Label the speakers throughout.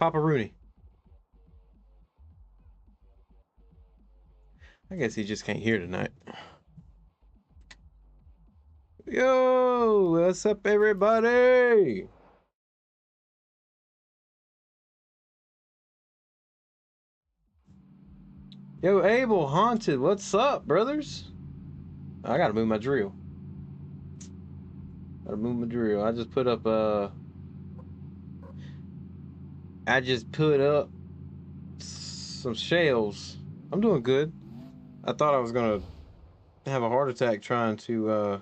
Speaker 1: Papa Rooney. I guess he just can't hear tonight. Yo, what's up, everybody? Yo, Abel, Haunted, what's up, brothers? I gotta move my drill. I just put up some shells. I'm doing good. I thought I was gonna have a heart attack trying to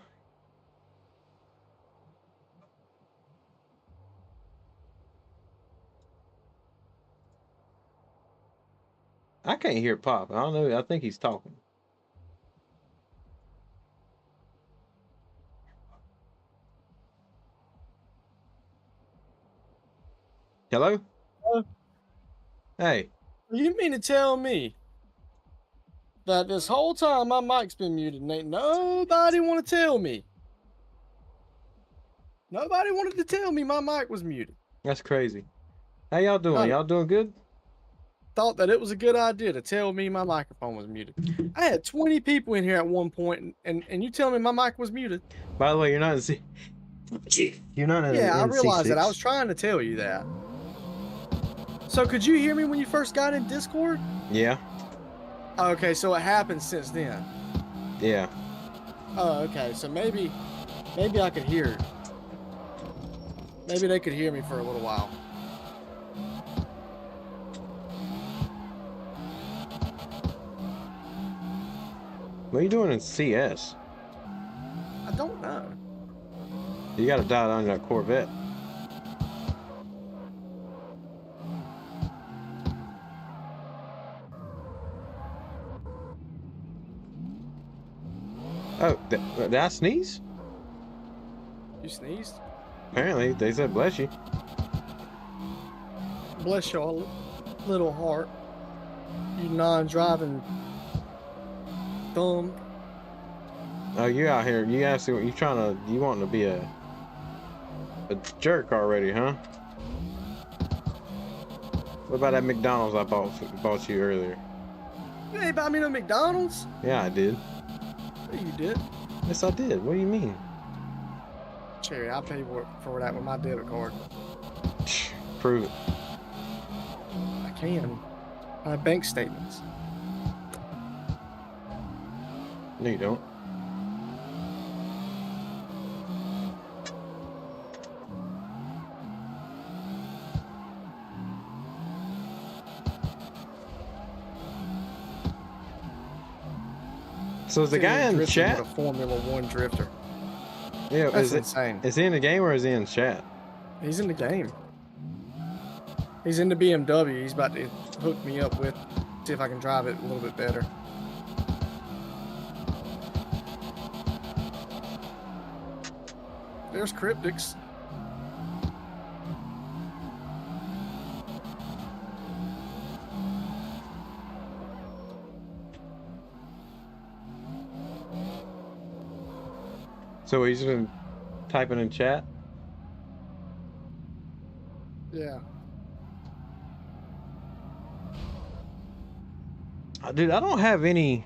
Speaker 1: I can't hear Pop. I don't know. I think he's talking. Hello? Hey.
Speaker 2: You mean to tell me that this whole time my mic's been muted and ain't nobody want to tell me? Nobody wanted to tell me my mic was muted.
Speaker 1: That's crazy. How y'all doing? Y'all doing good?
Speaker 2: Thought that it was a good idea to tell me my microphone was muted. I had 20 people in here at one point, and you tell me my mic was muted.
Speaker 1: By the way, you're not in
Speaker 2: Yeah, I realized
Speaker 1: C6.
Speaker 2: that. I was trying to tell you that. So could you hear me when you first got in Discord?
Speaker 1: Yeah.
Speaker 2: Okay, so it happened since then.
Speaker 1: Yeah.
Speaker 2: Oh, okay. So maybe I could hear it. Maybe they could hear me for a little while.
Speaker 1: What are you doing in CS?
Speaker 2: I don't know.
Speaker 1: You gotta die on that Corvette. Oh, did I sneeze?
Speaker 2: You sneezed?
Speaker 1: Apparently, they said bless you.
Speaker 2: Bless your little heart. You non-driving thumb.
Speaker 1: Oh, you out here? You asking? You wanting to be a jerk already, huh? What about that McDonald's I bought you earlier?
Speaker 2: You ain't buy me no McDonald's?
Speaker 1: Yeah, I did.
Speaker 2: Yeah, you did.
Speaker 1: Yes, I did. What do you mean?
Speaker 2: Cherry, I'll pay for that with my debit card.
Speaker 1: Prove it.
Speaker 2: I can. I have bank statements.
Speaker 1: No, you don't. So is the guy in the chat?
Speaker 2: With a Formula One drifter.
Speaker 1: Yeah,
Speaker 2: that's insane.
Speaker 1: Is he in the game or is he in chat?
Speaker 2: He's in the game. He's in the BMW. He's about to hook me up with, see if I can drive it a little bit better. There's Cryptics.
Speaker 1: So he's gonna type it in chat?
Speaker 2: Yeah.
Speaker 1: Dude, I don't have any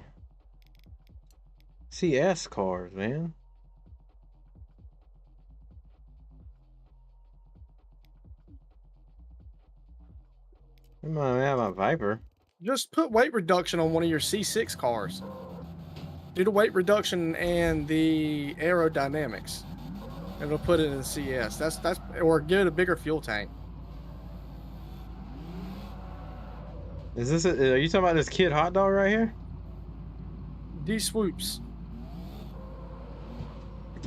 Speaker 1: CS cars, man. I might have my Viper.
Speaker 2: Just put weight reduction on one of your C6 cars. Do the weight reduction and the aerodynamics. It'll put it in CS. That's or get a bigger fuel tank.
Speaker 1: Is this are you talking about this kid hot dog right here?
Speaker 2: D swoops.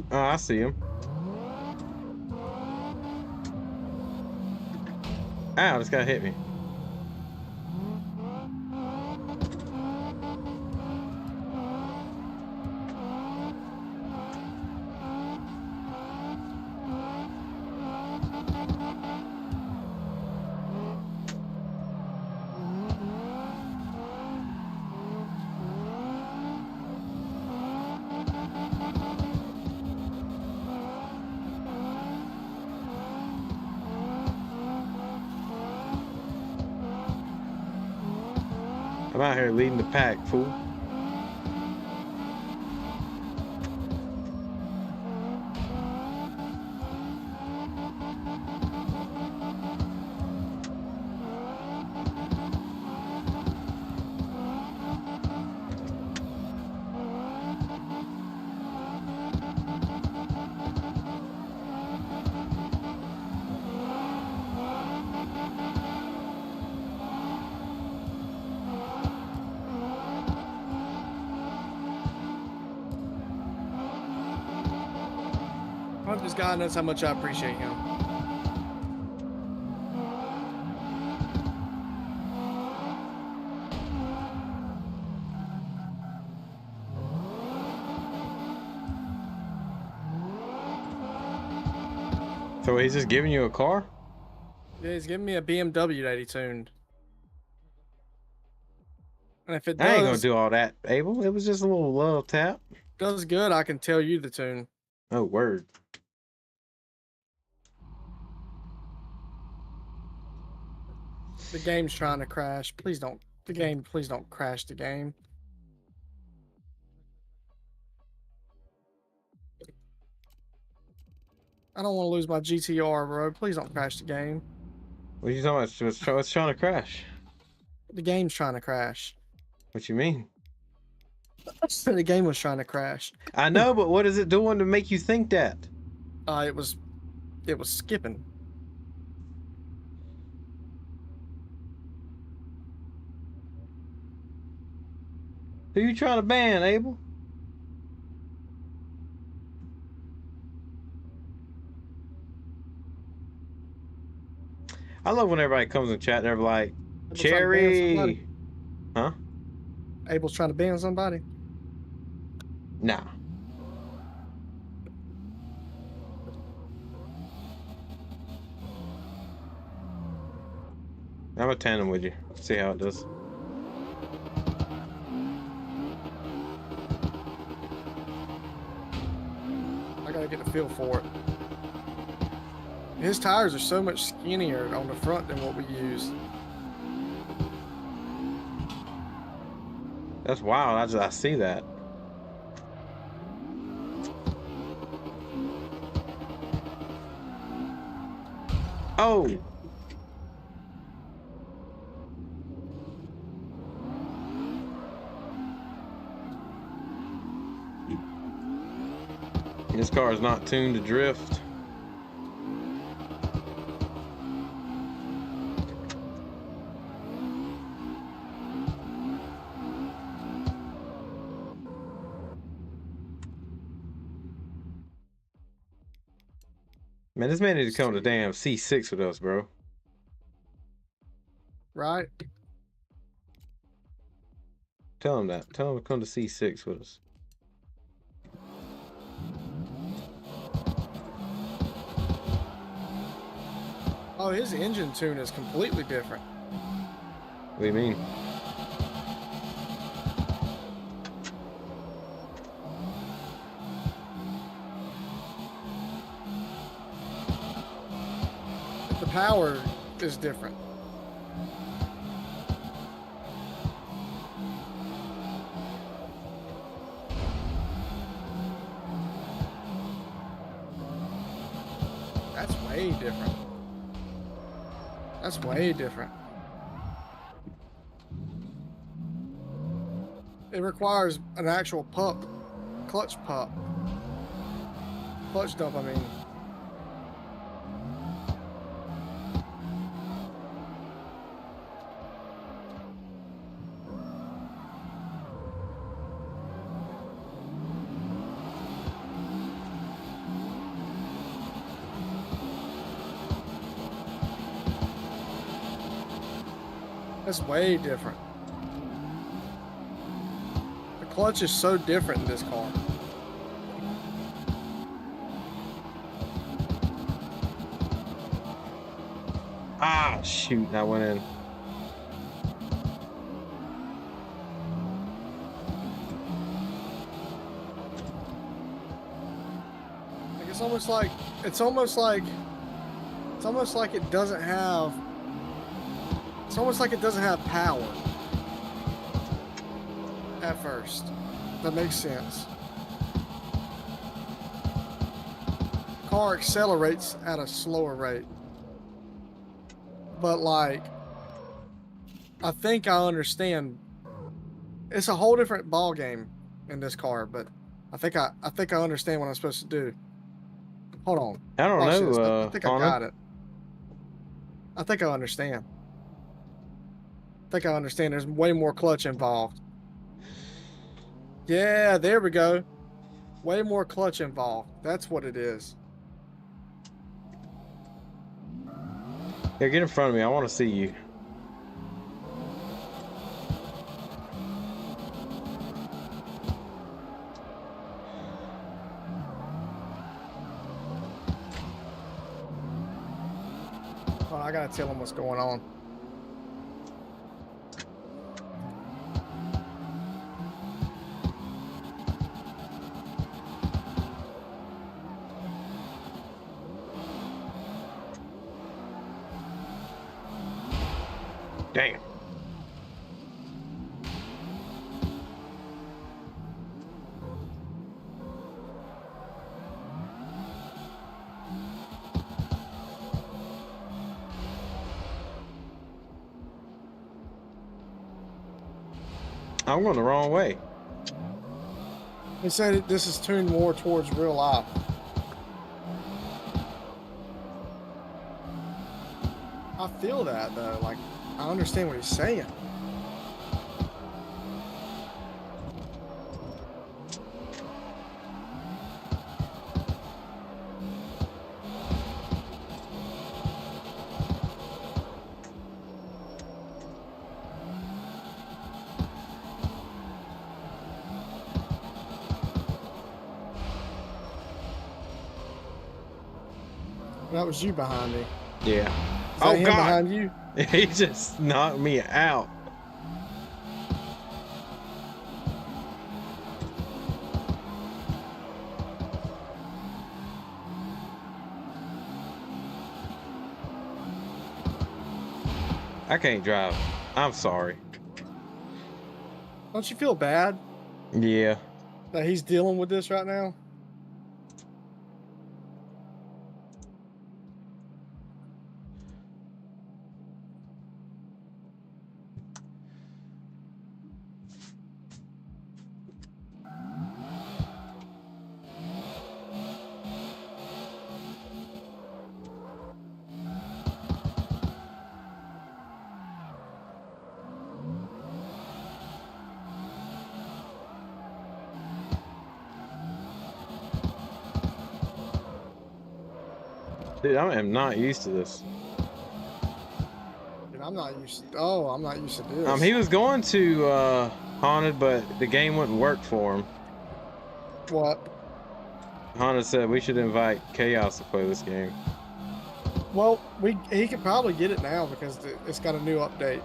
Speaker 1: Oh, I see him. Ow, this guy hit me. I'm out here leading the pack, fool.
Speaker 2: This guy knows how much I appreciate him.
Speaker 1: So he's just giving you a car?
Speaker 2: Yeah, he's giving me a BMW that he tuned. And if it
Speaker 1: I ain't gonna
Speaker 2: does
Speaker 1: do all that, Abel. It was just a little tap.
Speaker 2: does good, I can tell you the tune.
Speaker 1: Oh, word.
Speaker 2: The game's trying to crash. Please don't. Please don't crash the game. I don't want to lose my GTR, bro. Please don't crash the game.
Speaker 1: What are you talking about? What's trying to crash?
Speaker 2: The game's trying to crash.
Speaker 1: What you mean?
Speaker 2: The game was trying to crash.
Speaker 1: I know, but what is it doing to make you think that?
Speaker 2: It was skipping.
Speaker 1: Who you trying to ban, Abel? I love when everybody comes in chat and they're like, Cherry. Huh?
Speaker 2: Abel's trying to ban somebody?
Speaker 1: Nah. I'm a tandem with you. See how it does.
Speaker 2: I gotta get a feel for it. His tires are so much skinnier on the front than what we use.
Speaker 1: That's wild. I see that. Oh. This car is not tuned to drift. Man, this man needs to come to damn C6 with us, bro.
Speaker 2: Right?
Speaker 1: Tell him that. Tell him to come to C6 with us.
Speaker 2: Oh, his engine tune is completely different.
Speaker 1: What do you mean?
Speaker 2: The power is different. That's way different. That's way different. It requires an actual clutch dump, I mean. That's way different. The clutch is so different in this car.
Speaker 1: Ah, shoot, that went in.
Speaker 2: Like it's almost like it doesn't have. It's almost like it doesn't have power. at first. That makes sense. Car accelerates at a slower rate. But like, I think I understand. It's a whole different ball game in this car, but I think I understand what I'm supposed to do. Hold on.
Speaker 1: I don't
Speaker 2: Watch this. I
Speaker 1: know,
Speaker 2: think I
Speaker 1: Haunted.
Speaker 2: got it. I think I understand. I think I understand. There's way more clutch involved. Yeah, there we go. Way more clutch involved. That's what it is.
Speaker 1: Here, get in front of me. I want to see you.
Speaker 2: Hold on, I gotta tell him what's going on.
Speaker 1: Damn. I'm going the wrong way.
Speaker 2: He said this is tuned more towards real life. I feel that though. Like, I understand what he's saying. That was you behind me.
Speaker 1: Yeah.
Speaker 2: Is that him behind you?
Speaker 1: He just knocked me out. I can't drive. I'm sorry.
Speaker 2: Don't you feel bad
Speaker 1: Yeah.
Speaker 2: that he's dealing with this right now?
Speaker 1: Dude, I am not used to this.
Speaker 2: Dude, I'm not used to, oh, I'm not used to this.
Speaker 1: He was going to Haunted, but the game wouldn't work for him.
Speaker 2: What?
Speaker 1: Haunted said we should invite Chaos to play this game.
Speaker 2: Well, he could probably get it now because it's got a new update.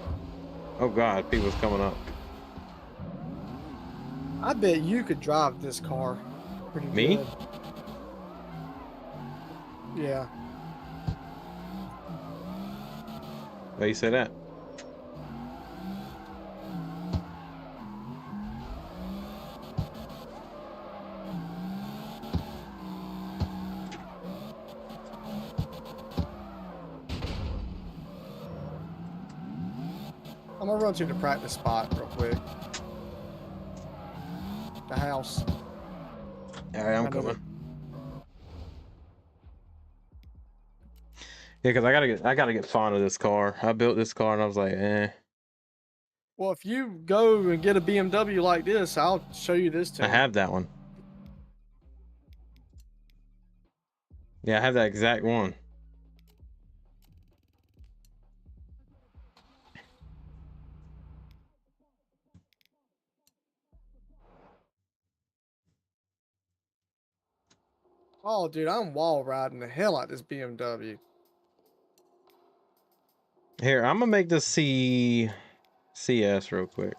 Speaker 1: Oh God, people's coming up.
Speaker 2: I bet you could drive this car pretty
Speaker 1: Me?
Speaker 2: good. Yeah.
Speaker 1: Why you say that?
Speaker 2: I'm gonna run to the practice spot real quick. The house.
Speaker 1: All right, I'm coming. Yeah, because I gotta get fond of this car. I built this car and I was like, eh.
Speaker 2: Well, if you go and get a BMW like this, I'll show you this too.
Speaker 1: I have that one. Yeah, I have that exact one.
Speaker 2: Oh, dude, I'm wall riding the hell out of this BMW.
Speaker 1: Here, I'm gonna make this CS real quick.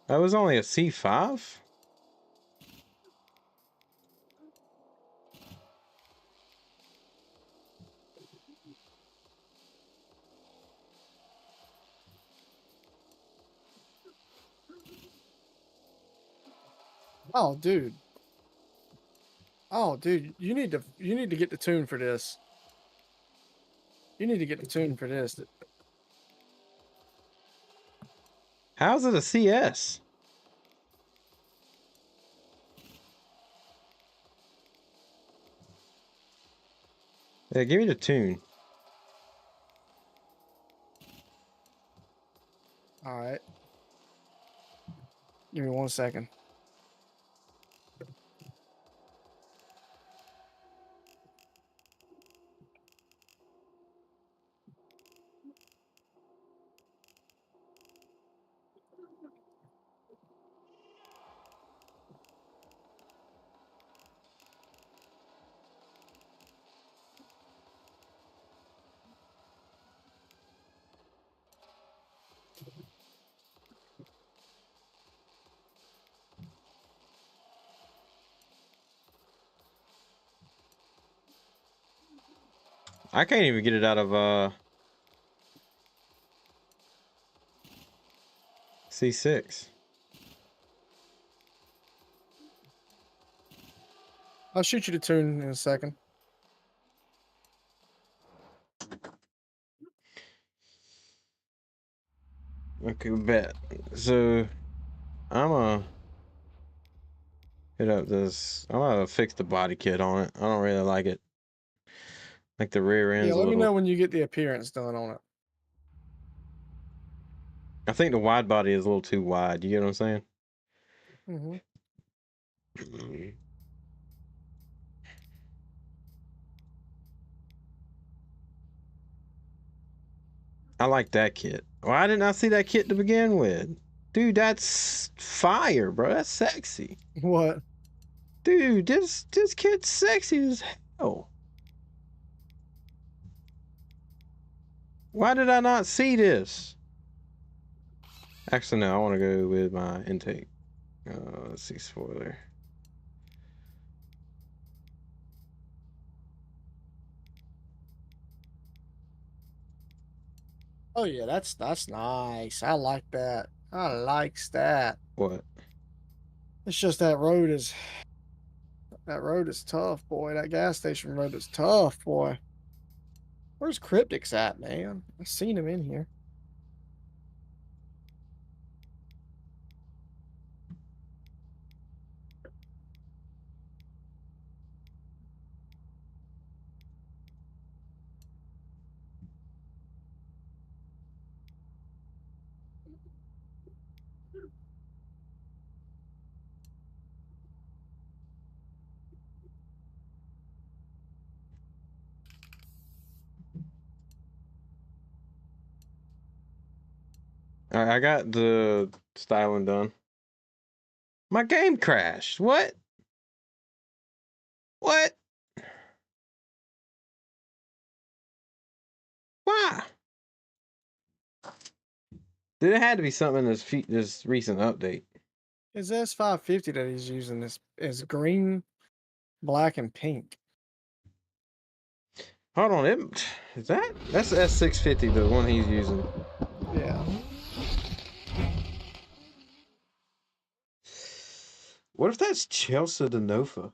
Speaker 1: That was only a C5?
Speaker 2: Oh, dude. Oh, dude, you need to get the tune for this. You need to get the tune for this.
Speaker 1: How's it a CS? Yeah, give me the tune.
Speaker 2: All right. Give me 1 second.
Speaker 1: I can't even get it out of C6.
Speaker 2: I'll shoot you the tune in a second.
Speaker 1: Okay, bet. So I'm gonna hit up this. I'm gonna fix the body kit on it. I don't really like it. Like the rear
Speaker 2: Yeah,
Speaker 1: end's a
Speaker 2: let me
Speaker 1: little.
Speaker 2: know when you get the appearance done on it.
Speaker 1: I think the wide body is a little too wide. You get what I'm saying?
Speaker 2: Mm-hmm.
Speaker 1: I like that kit. Why didn't I see that kit to begin with? Dude, that's fire, bro. That's sexy.
Speaker 2: What?
Speaker 1: Dude, this kid's sexy as hell. Why did I not see this? Actually, no, I want to go with my intake. Let's see, spoiler.
Speaker 2: Oh yeah, that's nice. I like that. I likes that.
Speaker 1: What?
Speaker 2: It's just that road is tough, boy. That gas station road is tough, boy. Where's Cryptics at, man? I seen him in here.
Speaker 1: Alright, I got the styling done. My game crashed. What? What? Why? Dude, it had to be something in this recent update.
Speaker 2: His S550 that he's using is green, black, and pink.
Speaker 1: Hold on, that's the S650, the one he's using.
Speaker 2: Yeah.
Speaker 1: What if that's Chelsea Denofa?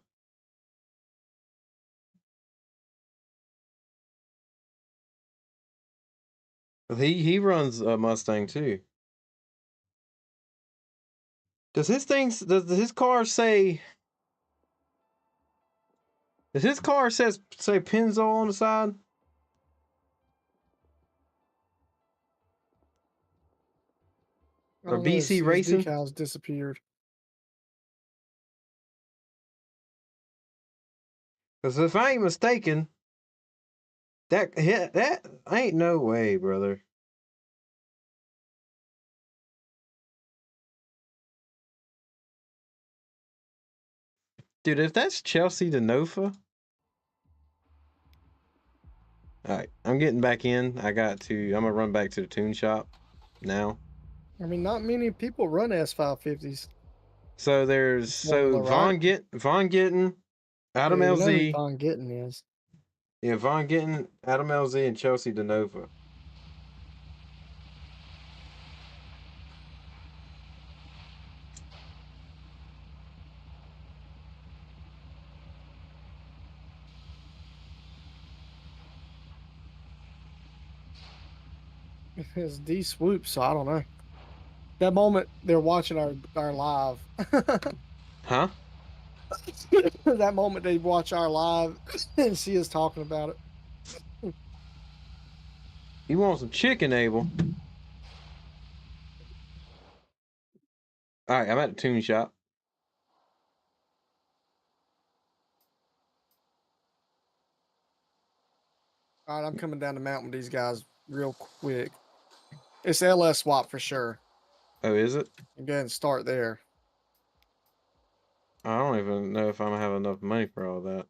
Speaker 1: He runs a Mustang too. Does his car say? Does his car say Pennzoil on the side?
Speaker 2: I
Speaker 1: Or
Speaker 2: don't know. His,
Speaker 1: BC
Speaker 2: his
Speaker 1: Racing?
Speaker 2: decals disappeared.
Speaker 1: Because if I ain't mistaken, that ain't no way, brother. Dude, if that's Chelsea Denofa. Alright, I'm getting back in. I'm gonna run back to the tune shop now.
Speaker 2: I mean, not many people run S550s.
Speaker 1: So
Speaker 2: Formula, right?
Speaker 1: Von Gittin,
Speaker 2: Yeah,
Speaker 1: Adam
Speaker 2: you know who
Speaker 1: LZ.
Speaker 2: Von Gittin is.
Speaker 1: Yeah, Von Gittin, Adam LZ, and Chelsea Denova.
Speaker 2: It's D swoop, so I don't know. That moment they're watching our live.
Speaker 1: Huh?
Speaker 2: That moment they watch our live and see us talking about it.
Speaker 1: You want some chicken, Abel? All right, I'm at the tune shop.
Speaker 2: All right, I'm coming down the mountain with these guys real quick. It's LS swap for sure.
Speaker 1: Oh, is it?
Speaker 2: Go ahead and start there.
Speaker 1: I don't even know if I'm gonna have enough money for all that.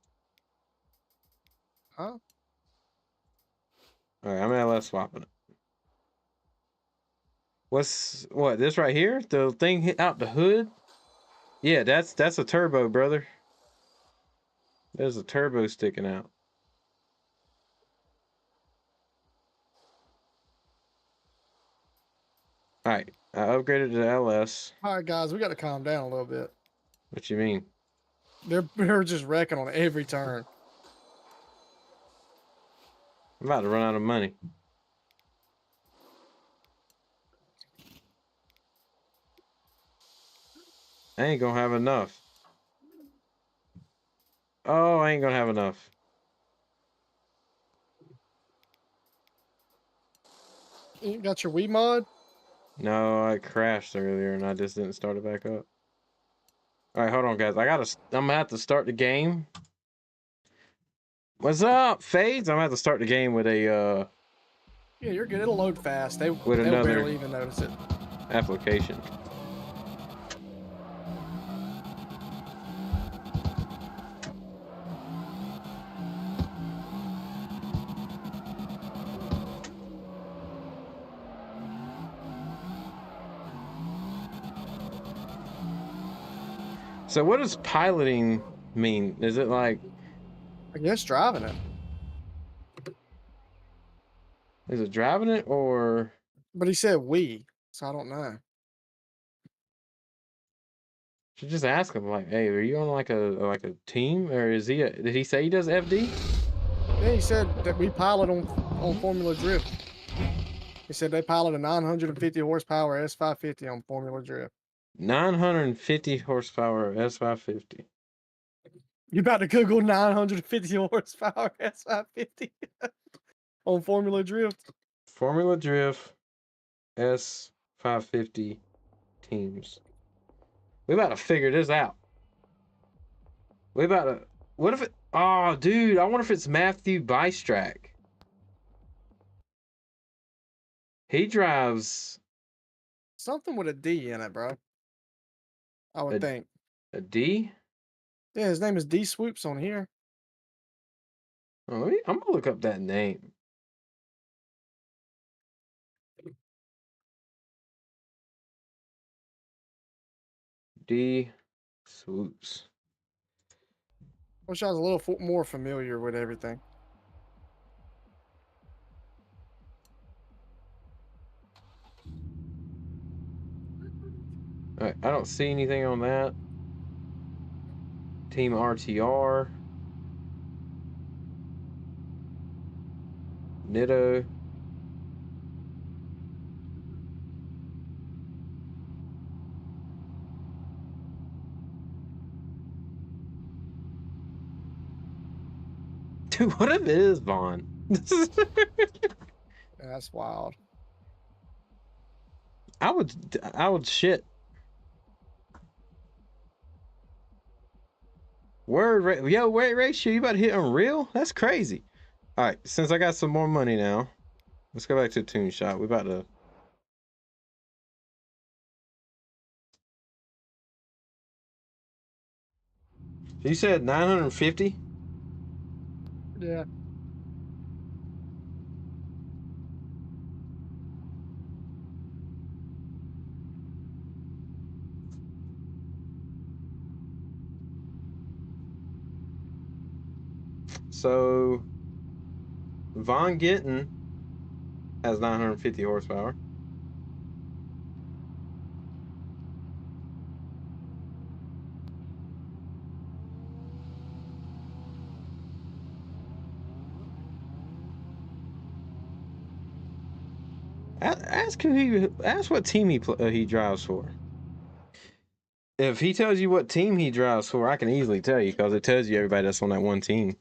Speaker 2: Huh?
Speaker 1: All right, I'm LS swapping it. What this right here? The thing hit out the hood? Yeah, that's a turbo, brother. There's a turbo sticking out. All right, I upgraded to LS.
Speaker 2: All right, guys, we got to calm down a little bit.
Speaker 1: What you mean?
Speaker 2: They're just wrecking on every turn.
Speaker 1: I'm about to run out of money. I ain't gonna have enough. Oh, I ain't gonna have enough.
Speaker 2: You got your Wii mod?
Speaker 1: No, I crashed earlier and I just didn't start it back up. All right, hold on, guys. I'm gonna have to start the game. What's up, Fades? I'm gonna have to start the game with a
Speaker 2: Yeah, you're good. It'll load fast. They'll
Speaker 1: another
Speaker 2: barely even notice it.
Speaker 1: application. So what does piloting mean? Is it like,
Speaker 2: I guess driving it.
Speaker 1: is it driving it or
Speaker 2: But he said we, so I don't know.
Speaker 1: should just ask him like, hey, are you on like a team or did he say he does FD?
Speaker 2: Yeah, he said that we pilot on Formula Drift. He said they pilot a 950 horsepower S550 on Formula Drift.
Speaker 1: 950 horsepower S550.
Speaker 2: You about to Google 950 horsepower S550 on Formula Drift?
Speaker 1: Formula Drift S550 teams. We about to figure this out. We about to. What if it? Oh, dude, I wonder if it's Matthew Bystrack. He drives
Speaker 2: Something with a D in it, bro. I would
Speaker 1: a
Speaker 2: think.
Speaker 1: a D.
Speaker 2: Yeah, his name is D Swoops on here.
Speaker 1: Oh, I'm gonna look up that name. D Swoops.
Speaker 2: Wish I was a little more familiar with everything.
Speaker 1: All right, I don't see anything on that. Team RTR. Nitto. Dude, what if it is Vaughn?
Speaker 2: Yeah, that's wild.
Speaker 1: I would shit. Yo, wait, ratio, you about to hit Unreal? That's crazy. All right, since I got some more money now, let's go back to the tune shop. We about to. You said 950?
Speaker 2: Yeah.
Speaker 1: So Von Gittin has 950 horsepower. Ask what team he drives for. If he tells you what team he drives for, I can easily tell you because it tells you everybody that's on that one team.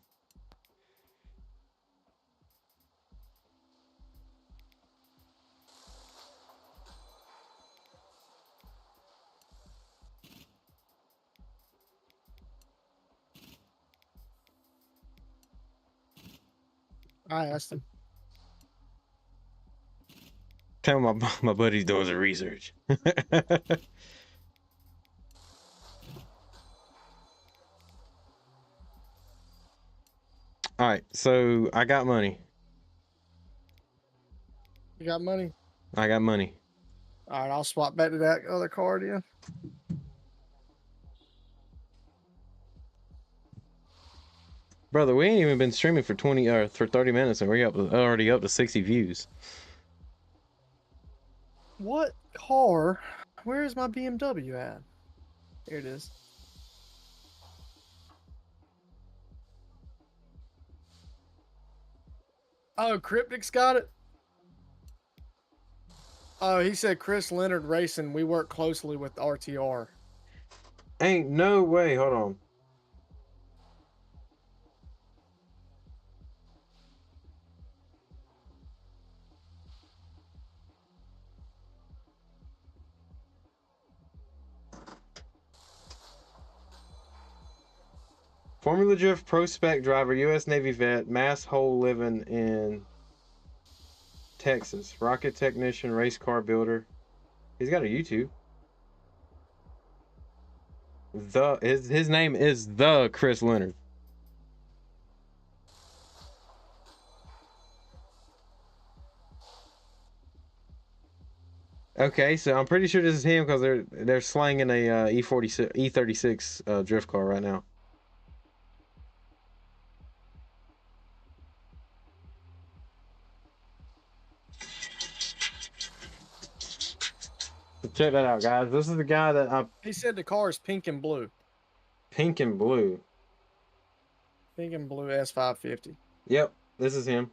Speaker 2: I asked him.
Speaker 1: Tell my buddy's doing some research. All right, so I got money.
Speaker 2: You got money?
Speaker 1: I got money.
Speaker 2: All right, I'll swap back to that other card then.
Speaker 1: Brother, we ain't even been streaming for 20 or for 30 minutes and we're already up to 60 views.
Speaker 2: What car? Where is my BMW at? Here it is. Oh, Cryptic's got it? Oh, he said Chris Leonard Racing. We work closely with RTR.
Speaker 1: Ain't no way. Hold on. Formula Drift Pro Spec driver, U.S. Navy vet, mass hole living in Texas. Rocket technician, race car builder. He's got a YouTube. His name is the Chris Leonard. Okay, so I'm pretty sure this is him because they're slanging a E36 drift car right now. So check that out, guys. This is the guy that
Speaker 2: He said the car is pink and blue.
Speaker 1: Pink and blue.
Speaker 2: Pink and blue S550.
Speaker 1: Yep, this is him.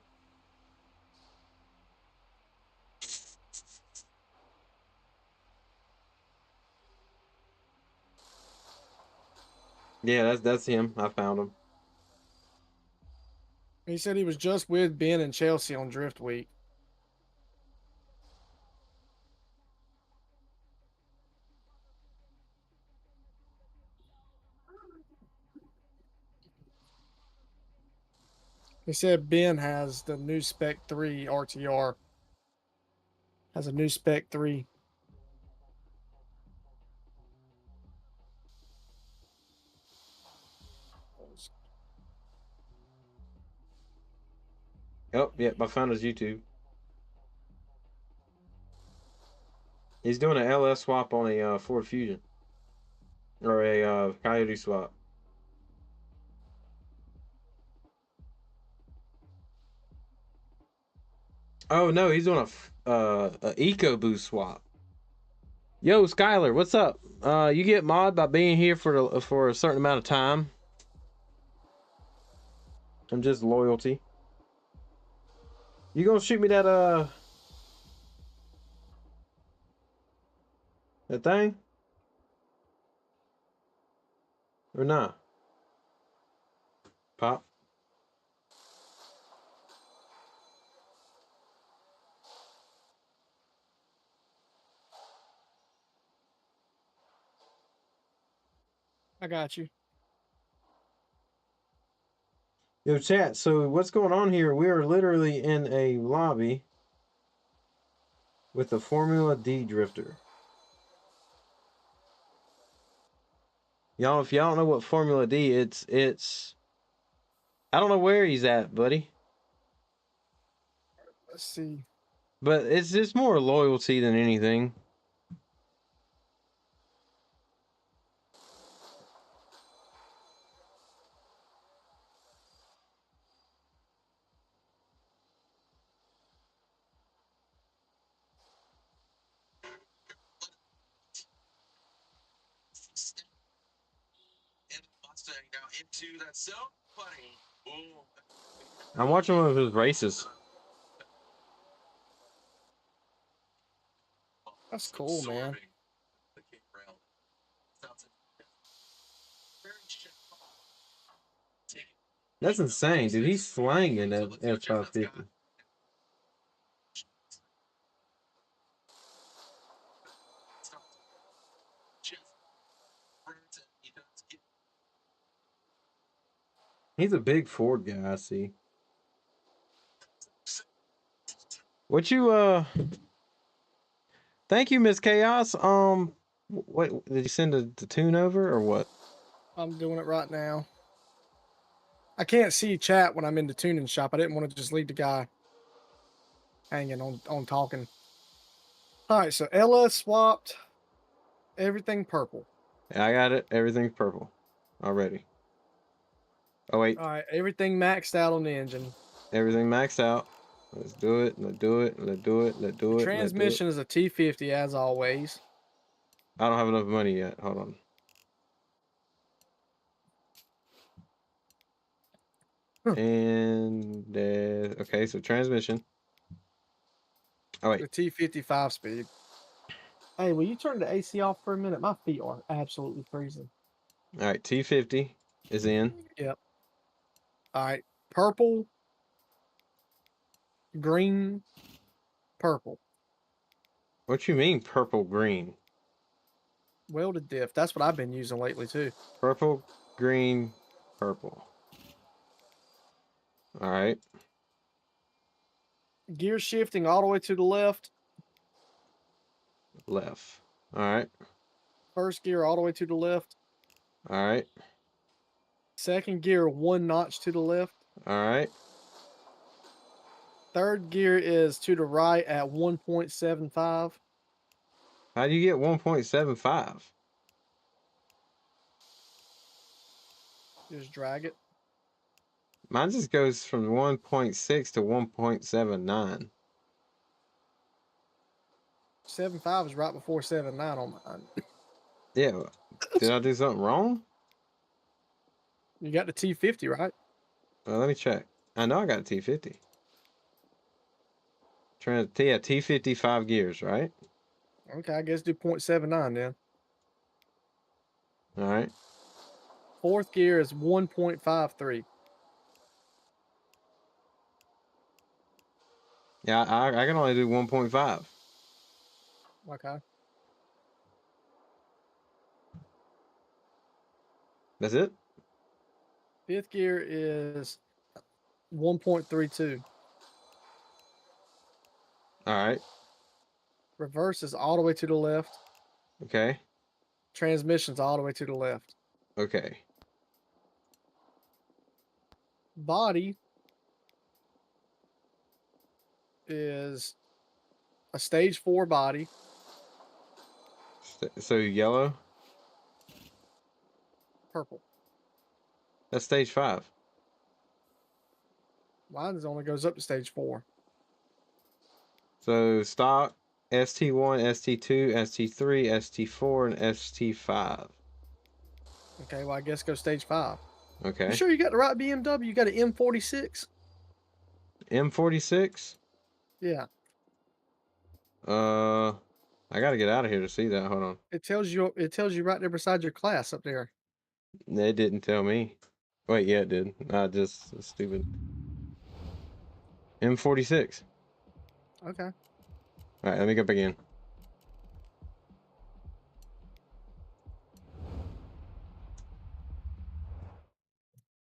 Speaker 1: Yeah, that's him. I found him.
Speaker 2: He said he was just with Ben and Chelsea on Drift Week. He said Ben has the new Spec 3 RTR. Has a new Spec 3.
Speaker 1: Oh, yep, I found his YouTube. He's doing an LS swap on a Ford Fusion. Or a Coyote swap. Oh no, he's doing a EcoBoost swap. Yo, Skylar, what's up? You get mod by being here for a certain amount of time. I'm just loyalty. You gonna shoot me that thing? Or not? Pop?
Speaker 2: I got you.
Speaker 1: Yo, chat, so what's going on here? We are literally in a lobby with a Formula D drifter. Y'all, if y'all don't know what Formula D, it's I don't know where he's at, buddy.
Speaker 2: Let's see.
Speaker 1: But it's just more loyalty than anything. I'm watching one of his races.
Speaker 2: That's cool, man.
Speaker 1: That's insane, dude. He's slanging at F550. He's a big Ford guy, I see. What you thank you, Miss Chaos. What did you send the tune over or what?
Speaker 2: I'm doing it right now. I can't see chat when I'm in the tuning shop. I didn't want to just leave the guy hanging on talking. All right, so Ella swapped everything purple.
Speaker 1: I got it. Everything's purple already. Oh wait.
Speaker 2: All right, everything maxed out on the engine.
Speaker 1: Everything maxed out. Let's do it. Let's do it. Let's do it. Let's do
Speaker 2: The
Speaker 1: it.
Speaker 2: transmission is a T50 as always.
Speaker 1: I don't have enough money yet. Hold on. And okay, so transmission. Oh wait.
Speaker 2: The T50 5-speed. Hey, will you turn the AC off for a minute? My feet are absolutely freezing.
Speaker 1: All right, T50 is in.
Speaker 2: Yep. All right, purple, green, purple.
Speaker 1: What you mean purple green?
Speaker 2: Welded diff. That's what I've been using lately too.
Speaker 1: Purple, green, purple. All right.
Speaker 2: Gear shifting all the way to the left.
Speaker 1: Left. All right.
Speaker 2: First gear all the way to the left.
Speaker 1: All right.
Speaker 2: Second gear 1 notch to the left.
Speaker 1: All right.
Speaker 2: Third gear is to the right at 1.75.
Speaker 1: How do you get 1.75?
Speaker 2: Just drag it.
Speaker 1: Mine just goes from 1.6 to 1.79.
Speaker 2: 7.5 is right before 7.9 on mine.
Speaker 1: Yeah. Did I do something wrong?
Speaker 2: You got the T50, right?
Speaker 1: Well, let me check. I know I got a T50. Yeah, T50 5 gears, right?
Speaker 2: Okay, I guess do 0.79 then.
Speaker 1: All right.
Speaker 2: Fourth gear is 1.53.
Speaker 1: Yeah, I can only do 1.5.
Speaker 2: Okay.
Speaker 1: That's it?
Speaker 2: Fifth gear is 1.32.
Speaker 1: All right.
Speaker 2: Reverse is all the way to the left.
Speaker 1: Okay.
Speaker 2: Transmission's all the way to the left.
Speaker 1: Okay.
Speaker 2: Body is a stage 4 body.
Speaker 1: So yellow?
Speaker 2: Purple.
Speaker 1: That's stage 5.
Speaker 2: Mine only goes up to stage 4.
Speaker 1: So stock, ST1, ST2, ST3, ST4, and ST5.
Speaker 2: Okay, well, I guess go stage 5.
Speaker 1: Okay.
Speaker 2: You sure you got the right BMW? You got an M46?
Speaker 1: M46?
Speaker 2: Yeah.
Speaker 1: I gotta get out of here to see that. Hold on.
Speaker 2: It tells you right there beside your class up there.
Speaker 1: It didn't tell me. Wait, yeah, it did. Just stupid. M46.
Speaker 2: Okay.
Speaker 1: All right, let me go back in.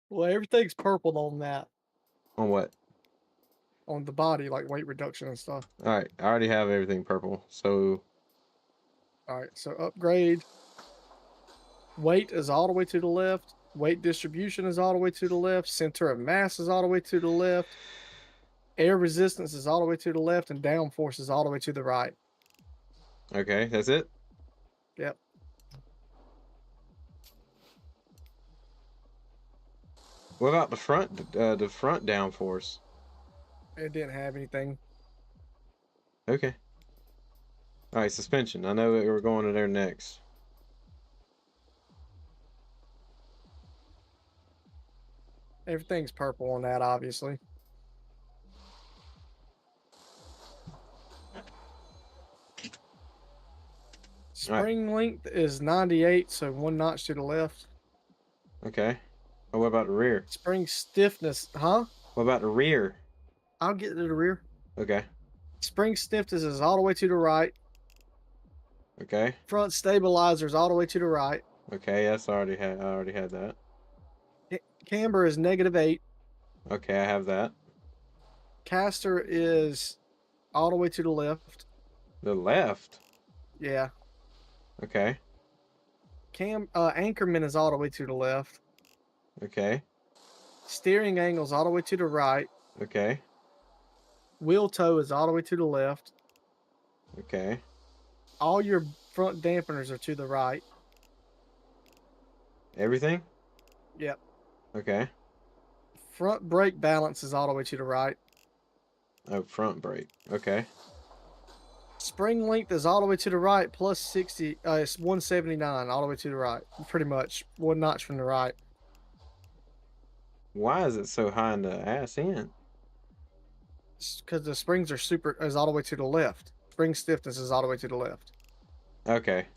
Speaker 2: Well, everything's purple on that.
Speaker 1: On what?
Speaker 2: On the body, like weight reduction and stuff.
Speaker 1: All right, I already have everything purple. So,
Speaker 2: All right, so upgrade. Weight is all the way to the left. Weight distribution is all the way to the left. Center of mass is all the way to the left. Air resistance is all the way to the left, and downforce is all the way to the right.
Speaker 1: okay, that's it.
Speaker 2: Yep.
Speaker 1: What about the front? The front downforce.
Speaker 2: It didn't have anything.
Speaker 1: Okay. All right, suspension. I know that we're going to there next.
Speaker 2: Everything's purple on that, obviously. Spring length is 98, so 1 notch to the left.
Speaker 1: Okay. Oh, what about the rear?
Speaker 2: Spring stiffness, huh?
Speaker 1: What about the rear?
Speaker 2: I'll get to the rear.
Speaker 1: Okay.
Speaker 2: Spring stiffness is all the way to the right.
Speaker 1: Okay.
Speaker 2: Front stabilizer is all the way to the right.
Speaker 1: Okay, that's already had. I already had that.
Speaker 2: Camber is -8.
Speaker 1: Okay, I have that.
Speaker 2: Caster is all the way to the left.
Speaker 1: The left.
Speaker 2: Yeah.
Speaker 1: Okay.
Speaker 2: Anchorman is all the way to the left.
Speaker 1: Okay.
Speaker 2: Steering angle is all the way to the right.
Speaker 1: Okay.
Speaker 2: Wheel toe is all the way to the left.
Speaker 1: Okay.
Speaker 2: All your front dampeners are to the right.
Speaker 1: Everything?
Speaker 2: Yep.
Speaker 1: Okay.
Speaker 2: Front brake balance is all the way to the right.
Speaker 1: Oh, front brake. Okay.
Speaker 2: Spring length is all the way to the right, plus 60. It's 179 all the way to the right. Pretty much 1 notch from the right.
Speaker 1: Why is it so high in the ass end?
Speaker 2: Because the springs is all the way to the left. Spring stiffness is all the way to the left.
Speaker 1: Okay.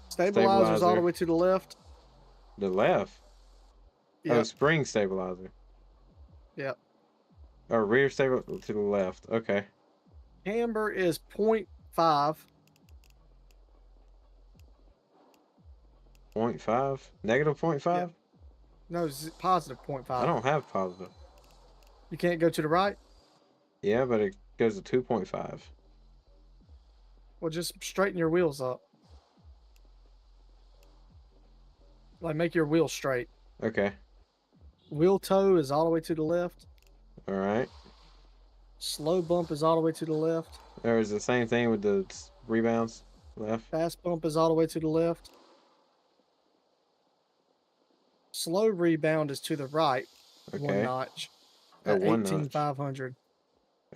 Speaker 2: Stabilizer's all the
Speaker 1: Stabilizer.
Speaker 2: way to the left.
Speaker 1: The left?
Speaker 2: Yep.
Speaker 1: Oh, spring stabilizer.
Speaker 2: Yep.
Speaker 1: Oh, rear stabilizer to the left. Okay.
Speaker 2: Camber is 0.5.
Speaker 1: 0.5? Negative 0.5?
Speaker 2: Yep. No, positive 0.5.
Speaker 1: I don't have positive.
Speaker 2: You can't go to the right?
Speaker 1: Yeah, but it goes to 2.5.
Speaker 2: Well, just straighten your wheels up. Like, make your wheels straight.
Speaker 1: Okay.
Speaker 2: Wheel toe is all the way to the left.
Speaker 1: All right.
Speaker 2: Slow bump is all the way to the left.
Speaker 1: There is the same thing with the rebounds left.
Speaker 2: Fast bump is all the way to the left. Slow rebound is to the right.
Speaker 1: Okay.
Speaker 2: 1 notch.
Speaker 1: Oh,
Speaker 2: At
Speaker 1: 1 notch.
Speaker 2: 18,500.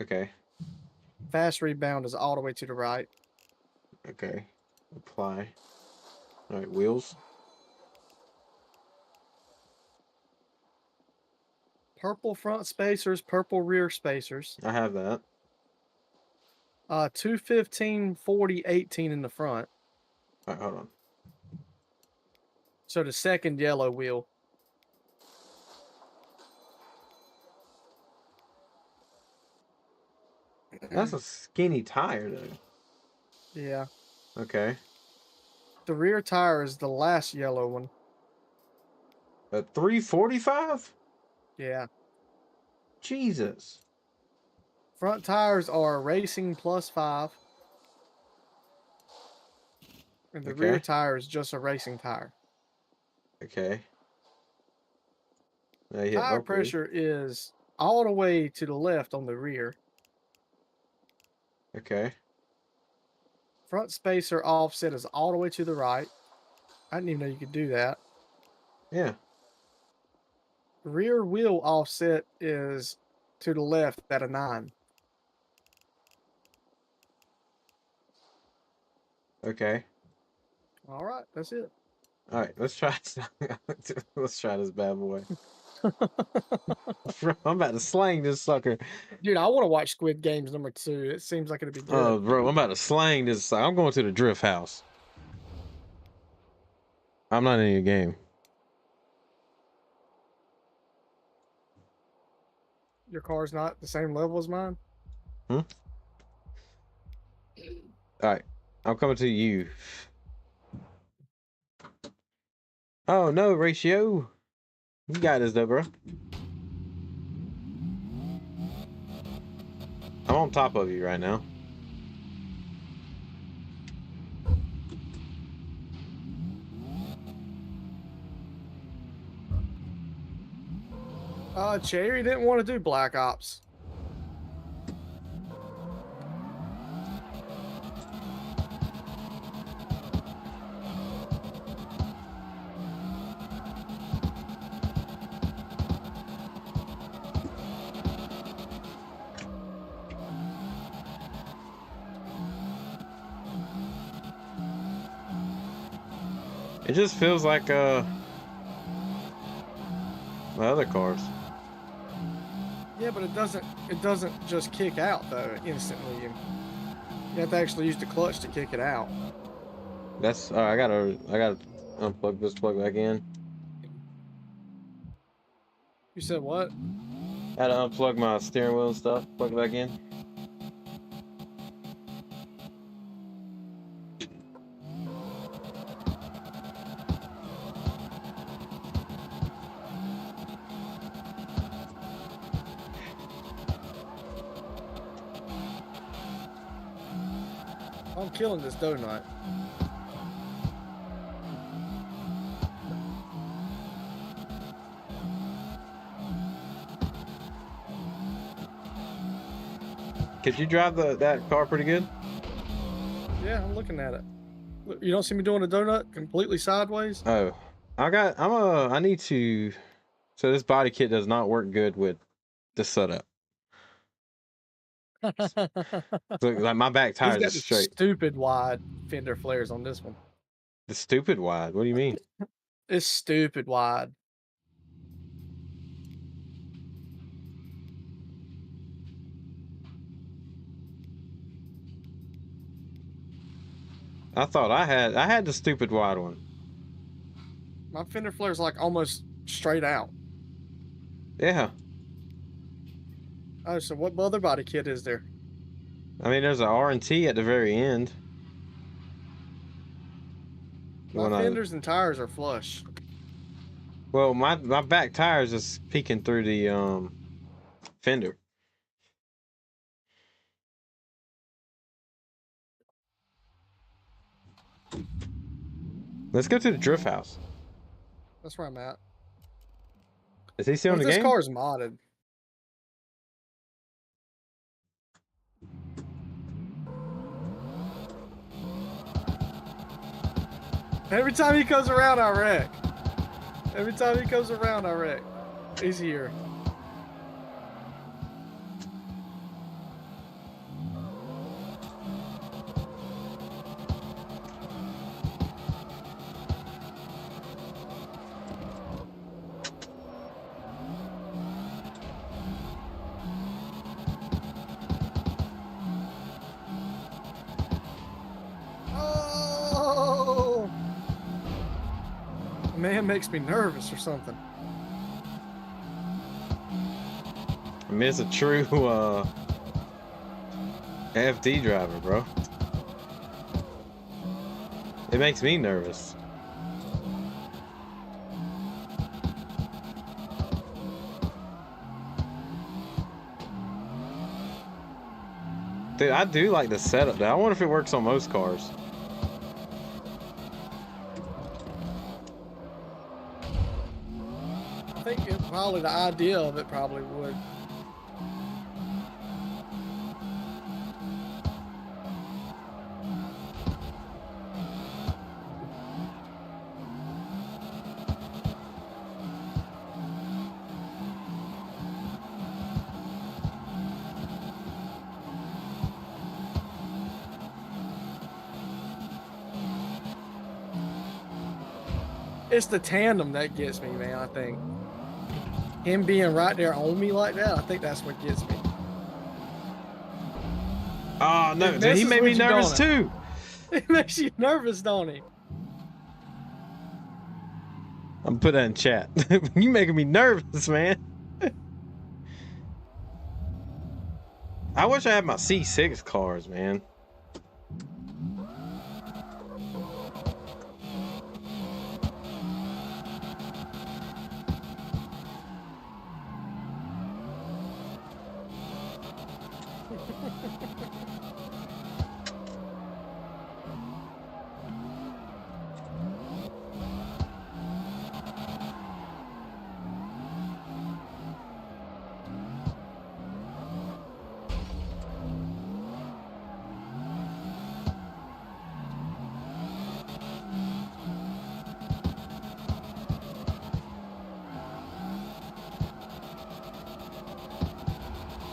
Speaker 1: Okay.
Speaker 2: Fast rebound is all the way to the right.
Speaker 1: Okay. Apply. All right, wheels.
Speaker 2: Purple front spacers, purple rear spacers.
Speaker 1: I have that.
Speaker 2: 215, 40, 18 in the front.
Speaker 1: All right, hold on.
Speaker 2: So the second yellow wheel.
Speaker 1: That's a skinny tire, though.
Speaker 2: Yeah.
Speaker 1: Okay.
Speaker 2: The rear tire is the last yellow one.
Speaker 1: A 345?
Speaker 2: Yeah.
Speaker 1: Jesus.
Speaker 2: Front tires are racing +5. And the rear tire is just a racing tire.
Speaker 1: Okay.
Speaker 2: Tire pressure is all the way to the left on the rear.
Speaker 1: Okay.
Speaker 2: Front spacer offset is all the way to the right. I didn't even know you could do that.
Speaker 1: Yeah.
Speaker 2: Rear wheel offset is to the left at a 9.
Speaker 1: Okay.
Speaker 2: All right, that's it.
Speaker 1: All right, let's try. Let's try this bad boy. I'm about to slang this sucker.
Speaker 2: Dude, I want to watch Squid Games #2. It seems like it'd be good.
Speaker 1: Oh, bro, I'm about to slang this. I'm going to the drift house. I'm not in your game.
Speaker 2: Your car's not the same level as mine?
Speaker 1: Hmm? All right, I'm coming to you. Oh, no, Ratio. You got this, though, bro. I'm on top of you right now.
Speaker 2: Cherry didn't want to do Black Ops.
Speaker 1: It just feels like my other cars.
Speaker 2: Yeah, but it doesn't just kick out though instantly. You have to actually use the clutch to kick it out.
Speaker 1: That's I gotta unplug this, plug back in.
Speaker 2: You said what?
Speaker 1: I had to unplug my steering wheel and stuff, plug it back in.
Speaker 2: I'm killing this donut.
Speaker 1: Could you drive that car pretty good?
Speaker 2: Yeah, I'm looking at it. Look, you don't see me doing a donut completely sideways?
Speaker 1: Oh, I need to. So this body kit does not work good with this setup. So like my back
Speaker 2: He's
Speaker 1: tires
Speaker 2: got
Speaker 1: are
Speaker 2: the
Speaker 1: straight.
Speaker 2: stupid wide fender flares on this one.
Speaker 1: The stupid wide. What do you mean?
Speaker 2: It's stupid wide.
Speaker 1: I thought I had the stupid wide one.
Speaker 2: My fender flare's like almost straight out.
Speaker 1: Yeah.
Speaker 2: Oh, so what other body kit is there?
Speaker 1: I mean, there's an R&T at the very end.
Speaker 2: My fenders and tires are flush.
Speaker 1: Well, my back tires is peeking through the fender. Let's go to the drift house.
Speaker 2: That's where I'm at.
Speaker 1: Is he still in the
Speaker 2: This
Speaker 1: game?
Speaker 2: car's modded. Every time he comes around, I wreck. Every time he comes around, I wreck. He's here. Oh! Man makes me nervous or something.
Speaker 1: I mean, it's a true FD driver, bro. It makes me nervous. Dude, I do like the setup though. I wonder if it works on most cars.
Speaker 2: I think probably the idea of it probably would. It's the tandem that gets me, man, I think. Him being right there on me like that, I think that's what gets me.
Speaker 1: Oh, no, dude, he made me nervous too.
Speaker 2: It makes you nervous, don't he?
Speaker 1: I'm put that in chat. You making me nervous, man. I wish I had my C6 cars, man.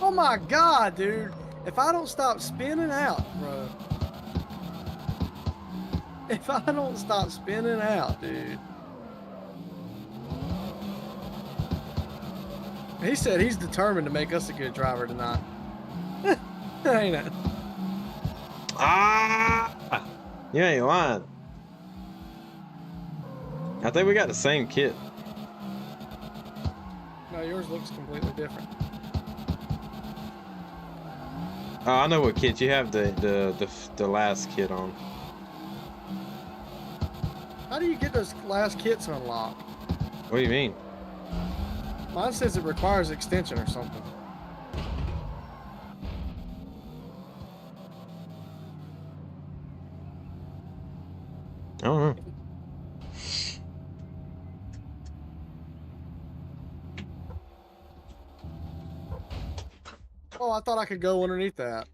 Speaker 2: Oh my God, dude. If I don't stop spinning out, bro. If I don't stop spinning out, dude. He said he's determined to make us a good driver tonight. Ain't it?
Speaker 1: Ah! You ain't lying. I think we got the same kit.
Speaker 2: No, yours looks completely different.
Speaker 1: Oh, I know what kit you have. The last kit on.
Speaker 2: How do you get those last kits unlocked?
Speaker 1: What do you mean?
Speaker 2: Mine says it requires extension or something.
Speaker 1: I don't know.
Speaker 2: Oh, I thought I could go underneath that.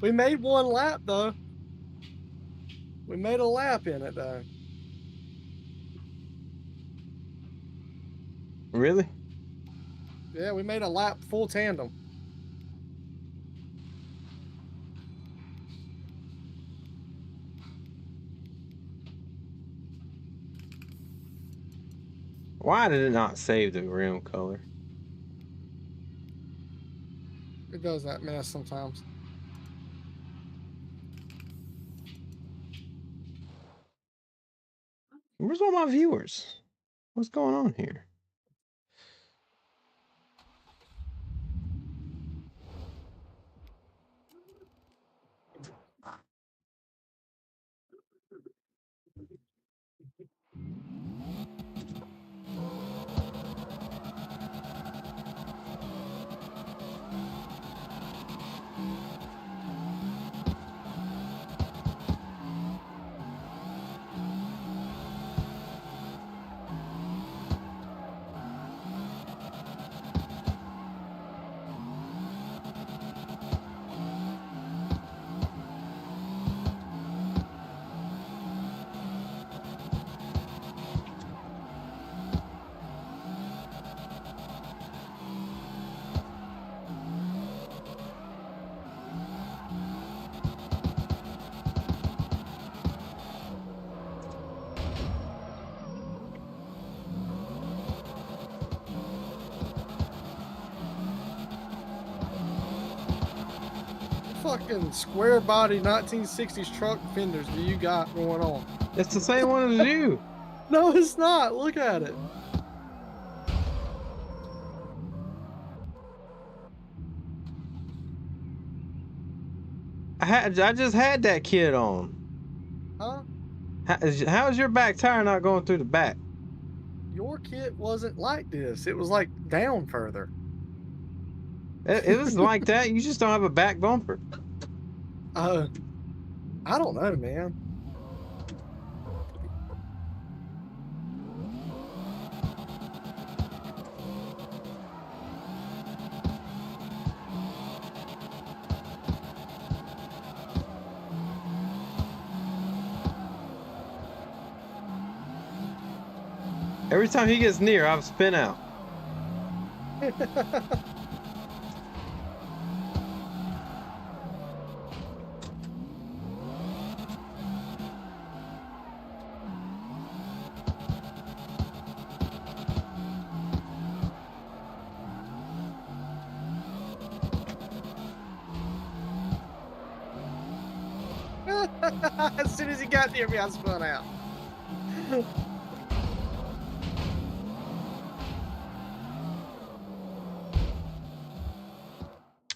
Speaker 2: We made one lap though. We made a lap in it though.
Speaker 1: Really?
Speaker 2: Yeah, we made a lap full tandem.
Speaker 1: Why did it not save the rim color?
Speaker 2: It does that mess sometimes.
Speaker 1: Where's all my viewers? What's going on here?
Speaker 2: Fucking square body 1960s truck fenders do you got going on?
Speaker 1: It's the same one as you.
Speaker 2: No, it's not. Look at it.
Speaker 1: I just had that kit on.
Speaker 2: Huh?
Speaker 1: How is your back tire not going through the back?
Speaker 2: Your kit wasn't like this. It was like down further.
Speaker 1: It was like that. You just don't have a back bumper.
Speaker 2: I don't know, man.
Speaker 1: Every time he gets near, I spin out.
Speaker 2: As soon as he got near me, I spun out.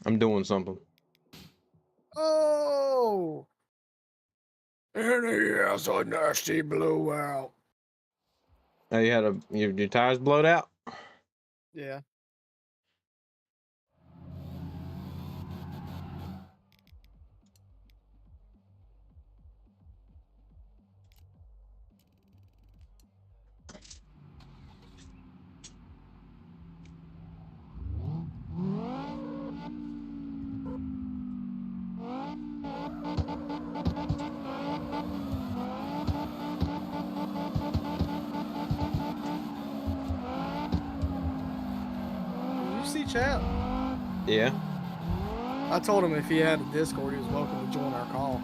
Speaker 1: I'm doing something.
Speaker 2: Oh! And he has a nasty blowout.
Speaker 1: Oh, you had your tires blowed out?
Speaker 2: Yeah. Did you see chat?
Speaker 1: Yeah.
Speaker 2: I told him if he had a Discord, he was welcome to join our call.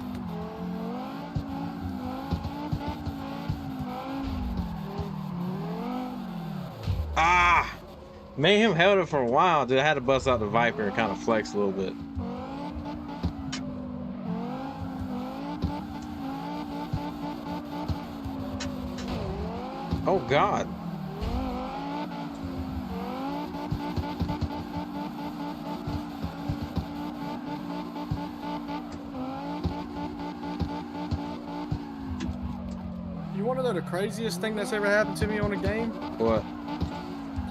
Speaker 1: Ah! Mayhem held it for a while. Dude, I had to bust out the Viper and kind of flex a little bit. Oh, God.
Speaker 2: You want to know the craziest thing that's ever happened to me on a game?
Speaker 1: What?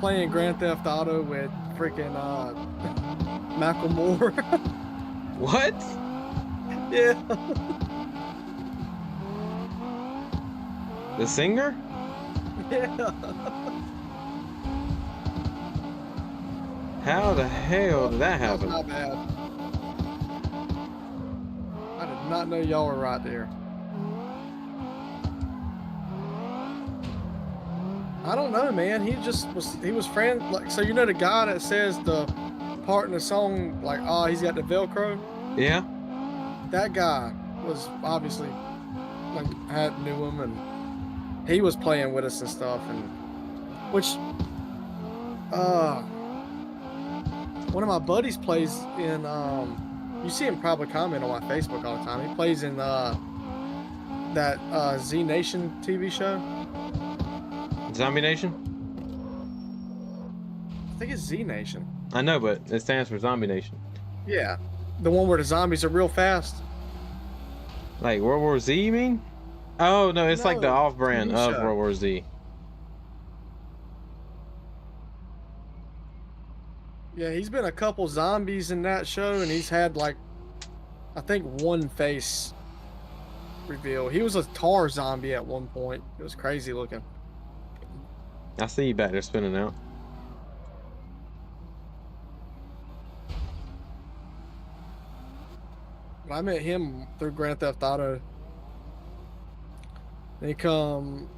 Speaker 2: Playing Grand Theft Auto with freaking Macklemore.
Speaker 1: What?
Speaker 2: Yeah.
Speaker 1: The singer?
Speaker 2: Yeah.
Speaker 1: How the hell did that happen?
Speaker 2: Not bad. I did not know y'all were right there. I don't know, man. He was friend, like, so you know the guy that says the part in the song, like, oh, he's got the Velcro?
Speaker 1: Yeah.
Speaker 2: That guy was obviously, like, knew him, and he was playing with us and stuff, and which one of my buddies plays in you see him probably comment on my Facebook all the time. He plays in that Z Nation TV show.
Speaker 1: Zombie Nation?
Speaker 2: I think it's Z Nation.
Speaker 1: I know, but it stands for Zombie Nation.
Speaker 2: Yeah, the one where the zombies are real fast.
Speaker 1: Like World War Z, you mean? Oh, no, it's like the
Speaker 2: No,
Speaker 1: off-brand
Speaker 2: TV
Speaker 1: of
Speaker 2: show.
Speaker 1: World War Z.
Speaker 2: Yeah, he's been a couple zombies in that show, and he's had, like, I think one face reveal. He was a tar zombie at one point. It was crazy looking.
Speaker 1: I see you back there spinning out.
Speaker 2: I met him through Grand Theft Auto. They come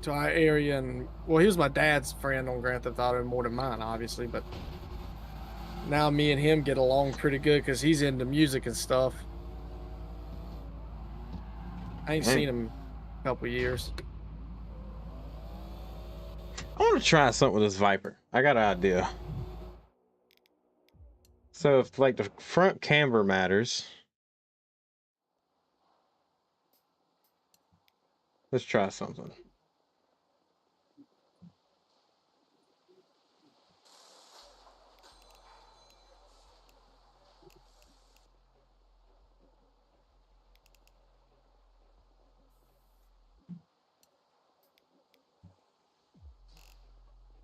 Speaker 2: to our area, and well, he was my dad's friend on Grand Theft Auto more than mine, obviously, but now me and him get along pretty good because he's into music and stuff. I ain't seen him a couple years.
Speaker 1: I want to try something with this Viper. I got an idea. So if like the front camber matters, let's try something.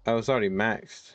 Speaker 1: Oh, it's already maxed.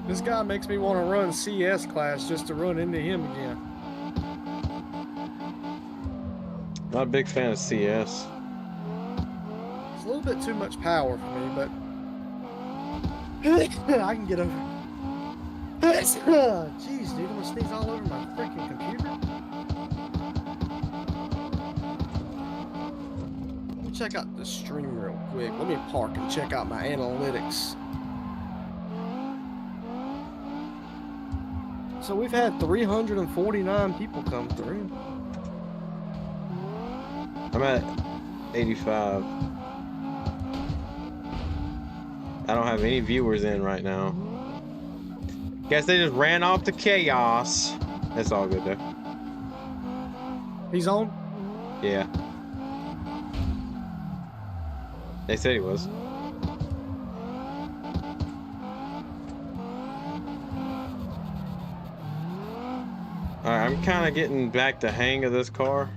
Speaker 2: This guy makes me want to run CS class just to run into him again.
Speaker 1: Not a big fan of CS.
Speaker 2: It's a little bit too much power for me, but I can get over it. Jeez, dude, I'm gonna sneeze all over my freaking computer. Let me check out the stream real quick. Let me park and check out my analytics. So we've had 349 people come through.
Speaker 1: I'm at 85. I don't have any viewers in right now. Guess they just ran off to chaos. That's all good though.
Speaker 2: He's on?
Speaker 1: Yeah. They said he was. Alright, I'm kind of getting back the hang of this car.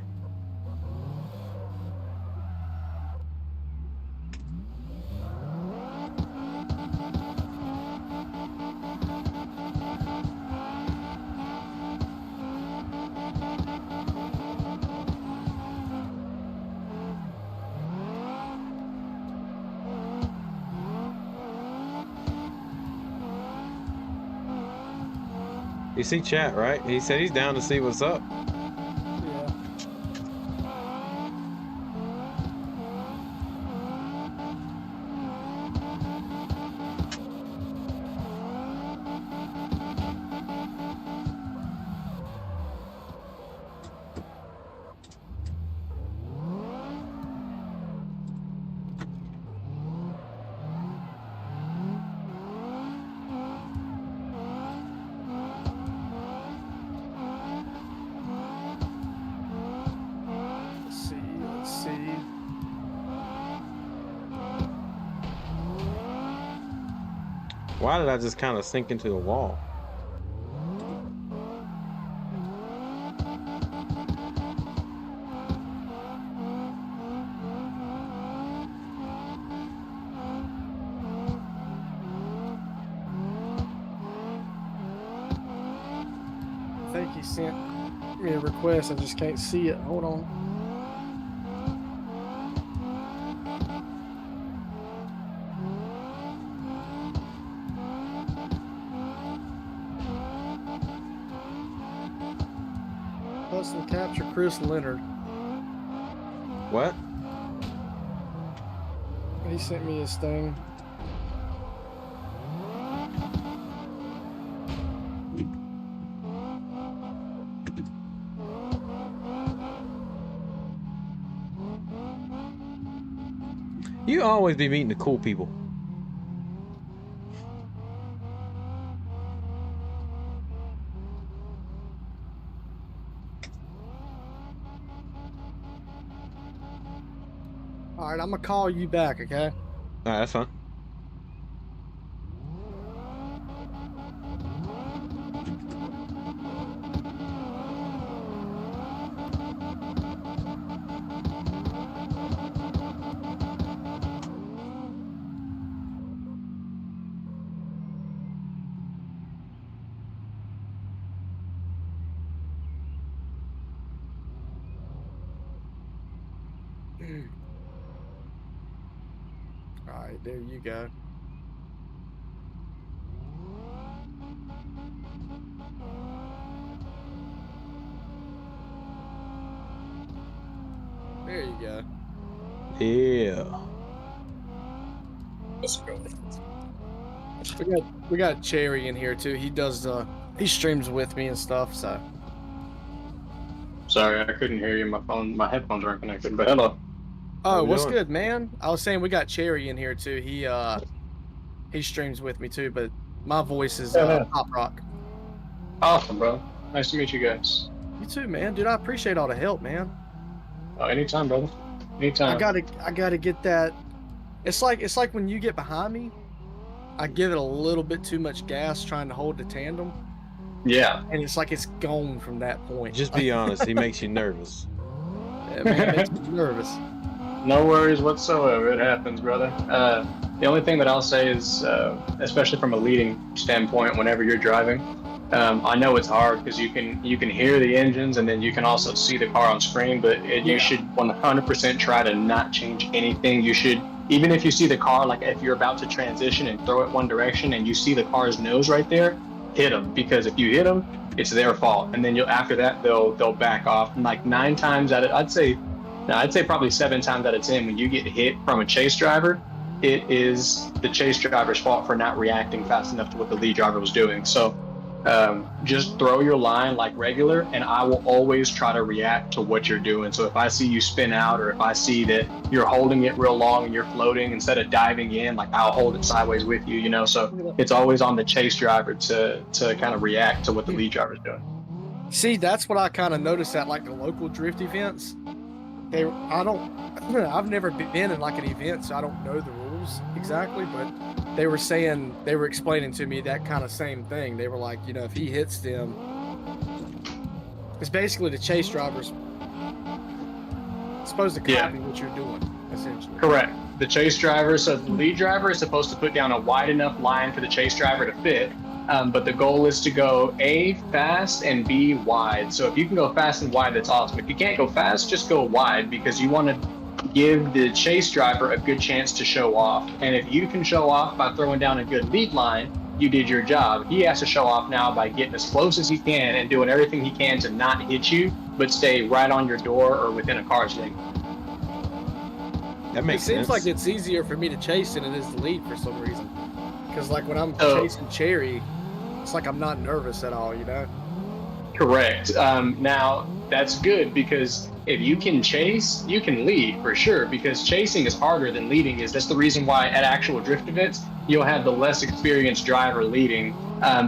Speaker 1: You see chat, right? He said he's down to see what's up.
Speaker 2: Yeah. Let's see.
Speaker 1: Why did I just kind of sink into the wall?
Speaker 2: I think he sent me a request. I just can't see it. Hold on. Custom capture Chris Leonard.
Speaker 1: What?
Speaker 2: He sent me his thing.
Speaker 1: You always be meeting the cool people.
Speaker 2: All right, I'm gonna call you back, okay?
Speaker 1: Alright, that's fine.
Speaker 2: All right, there you go. There you go.
Speaker 1: Yeah.
Speaker 3: Let's go.
Speaker 2: We got Cherry in here too. He does he streams with me and stuff, so.
Speaker 3: Sorry, I couldn't hear you. My headphones weren't connected. But hello.
Speaker 2: Oh,
Speaker 1: you
Speaker 2: what's
Speaker 1: doing?
Speaker 2: good, man? I was saying we got Cherry in here too. He streams with me too, but my voice is PopRock.
Speaker 3: Awesome, bro. Nice to meet you guys.
Speaker 2: You too, man. Dude, I appreciate all the help, man.
Speaker 3: Oh, anytime, brother. Anytime.
Speaker 2: I gotta get that. It's like when you get behind me, I give it a little bit too much gas trying to hold the tandem,
Speaker 3: Yeah.
Speaker 2: and it's like it's gone from that point.
Speaker 1: Just be honest, he makes you nervous.
Speaker 2: Yeah, man, it makes me nervous.
Speaker 3: No worries whatsoever. It happens, brother. The only thing that I'll say is, especially from a leading standpoint, whenever you're driving, I know it's hard because you can hear the engines and then you can also see the car on screen. But you should 100% try to not change anything. You should, even if you see the car, like if you're about to transition and throw it one direction and you see the car's nose right there, hit them, because if you hit them, it's their fault. And then after that they'll back off. And like 9 times out of, I'd say probably 7 times out of 10, when you get hit from a chase driver, it is the chase driver's fault for not reacting fast enough to what the lead driver was doing. So just throw your line like regular, and I will always try to react to what you're doing. So if I see you spin out, or if I see that you're holding it real long and you're floating, instead of diving in, like I'll hold it sideways with you, you know. So it's always on the chase driver to kind of react to what the lead driver's doing.
Speaker 2: See, that's what I kind of noticed at like the local drift events. I've never been in like an event, so I don't know the rules exactly, but they were explaining to me that kind of same thing. They were like, you know, if he hits them, it's basically the chase driver's supposed to copy what you're doing, essentially.
Speaker 3: Correct. The chase driver, so the lead driver is supposed to put down a wide enough line for the chase driver to fit. But the goal is to go A, fast, and B, wide. So if you can go fast and wide, that's awesome. If you can't go fast, just go wide, because you want to give the chase driver a good chance to show off. And if you can show off by throwing down a good lead line, you did your job. He has to show off now by getting as close as he can and doing everything he can to not hit you, but stay right on your door or within a car's length.
Speaker 1: That makes sense.
Speaker 2: It seems like it's easier for me to chase than it is to lead for some reason. Because like when I'm chasing Cherry, it's like I'm not nervous at all, you know?
Speaker 3: Correct. Now, that's good, because if you can chase, you can lead for sure, because chasing is harder than leading is. That's the reason why at actual drift events, you'll have the less experienced driver leading,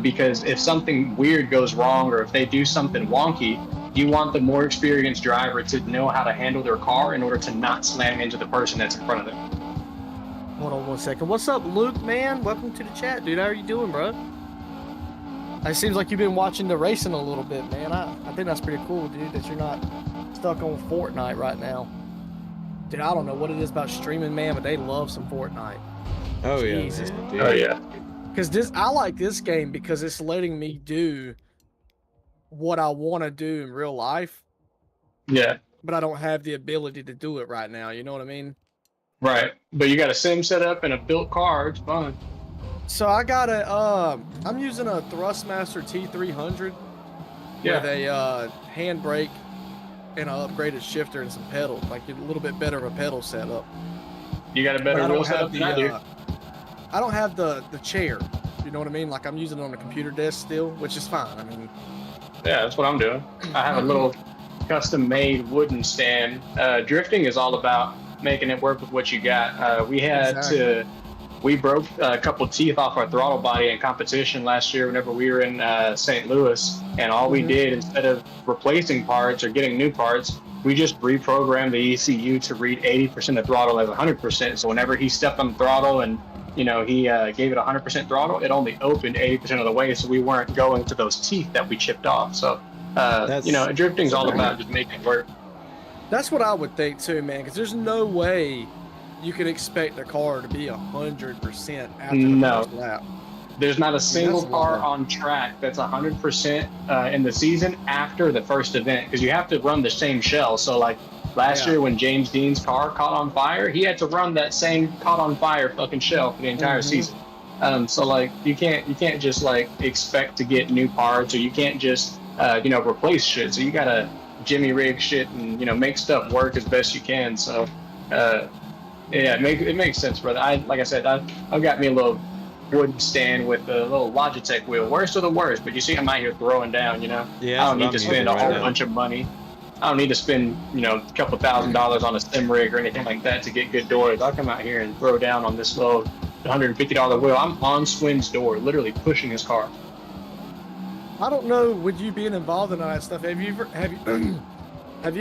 Speaker 3: because if something weird goes wrong or if they do something wonky, you want the more experienced driver to know how to handle their car in order to not slam into the person that's in front of them.
Speaker 2: Hold on one second. What's up, Luke, man? Welcome to the chat, dude. How are you doing, bro? It seems like you've been watching the racing a little bit, man. I think that's pretty cool, dude, that you're not stuck on Fortnite right now. Dude, I don't know what it is about streaming, man, but they love some Fortnite.
Speaker 1: Oh,
Speaker 2: Jesus.
Speaker 1: Yeah. Dude.
Speaker 3: Oh, yeah.
Speaker 2: Because I like this game because it's letting me do what I want to do in real life.
Speaker 3: Yeah.
Speaker 2: But I don't have the ability to do it right now. You know what I mean?
Speaker 3: Right. But you got a sim set up and a built car. It's fun.
Speaker 2: So I got I'm using a Thrustmaster T300 with a handbrake and an upgraded shifter and some pedals, like a little bit better of a pedal setup.
Speaker 3: You got a better wheel setup than I do.
Speaker 2: I don't have the chair. You know what I mean? Like I'm using it on a computer desk still, which is fine. I mean,
Speaker 3: yeah, that's what I'm doing. I have a little custom-made wooden stand. Drifting is all about making it work with what you got. We broke a couple teeth off our throttle body in competition last year whenever we were in St. Louis, and all we did, instead of replacing parts or getting new parts, we just reprogrammed the ECU to read 80% of throttle as 100%. So whenever he stepped on the throttle and he gave it 100% throttle, it only opened 80% of the way, so we weren't going to those teeth that we chipped off. So drifting's all about just making it work.
Speaker 2: That's what I would think too, man, because there's no way you can expect a car to be 100% after the first lap.
Speaker 3: There's not a single car on track that's 100% in the season after the first event, because you have to run the same shell. So like last year when James Dean's car caught on fire, he had to run that same caught on fire fucking shell for the entire season. So like you can't just like expect to get new parts, or you can't just replace shit. So you gotta jimmy rig shit and make stuff work as best you can. So yeah, it makes sense, brother. I've got me a little wooden stand with a little Logitech wheel. Worst of the worst, but you see I'm out here throwing down, Yeah, I don't need to spend a whole bunch of money. I don't need to spend, a couple $1,000s on a sim rig or anything like that to get good doors. I'll come out here and throw down on this little $150 wheel. I'm on Swin's door, literally pushing his car.
Speaker 2: I don't know, with you being involved in all that stuff, have you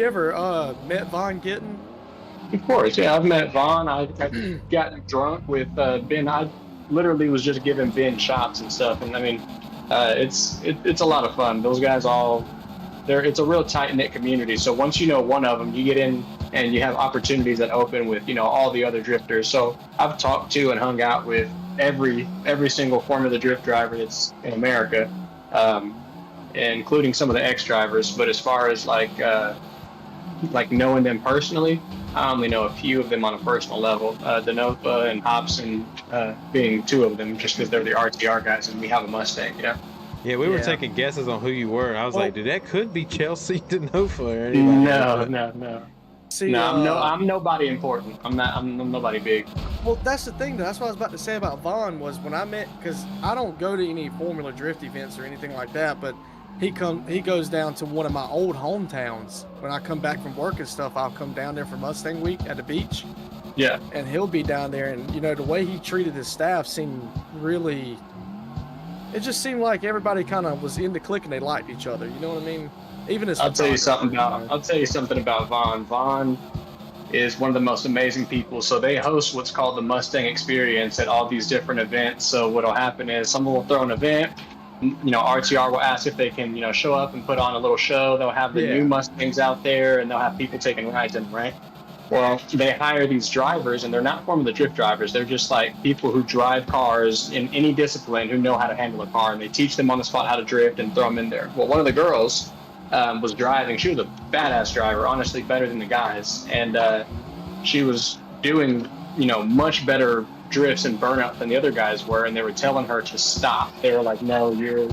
Speaker 2: ever met Von Gittin?
Speaker 3: Of course, yeah, I've met Vaughn. I've gotten drunk with Ben. I literally was just giving Ben shots and stuff, and I mean, it's a lot of fun. Those guys it's a real tight-knit community. So once you know one of them, you get in and you have opportunities that open with all the other drifters. So I've talked to and hung out with every single Formula Drift driver that's in America, including some of the ex-drivers. But as far as like knowing them personally, I only know a few of them on a personal level. Denofa and Hobson being two of them, just because they're the RTR guys and we have a Mustang,
Speaker 1: Yeah, we were taking guesses on who you were. I was like, dude, that could be Chelsea Denofa or anybody.
Speaker 3: No. See, I'm nobody important. I'm nobody big.
Speaker 2: Well, that's the thing. That's what I was about to say about Vaughn was when I met, because I don't go to any Formula Drift events or anything like that, but he goes down to one of my old hometowns. When I come back from work and stuff, I'll come down there for Mustang Week at the beach.
Speaker 3: Yeah.
Speaker 2: And he'll be down there, and the way he treated his staff seemed really. It just seemed like everybody kind of was in the clique and they liked each other. You know what I mean? Even his.
Speaker 3: I'll tell you something about Vaughn. Vaughn is one of the most amazing people. So they host what's called the Mustang Experience at all these different events. So what'll happen is someone will throw an event. RTR will ask if they can, show up and put on a little show. They'll have the new Mustangs out there, and they'll have people taking rides in, right? Well, they hire these drivers, and they're not Formula Drift drivers. They're just like people who drive cars in any discipline who know how to handle a car, and they teach them on the spot how to drift and throw them in there. Well, one of the girls was driving. She was a badass driver, honestly, better than the guys. And she was doing, much better drifts and burnout than the other guys were. And they were telling her to stop. They were like, no, you're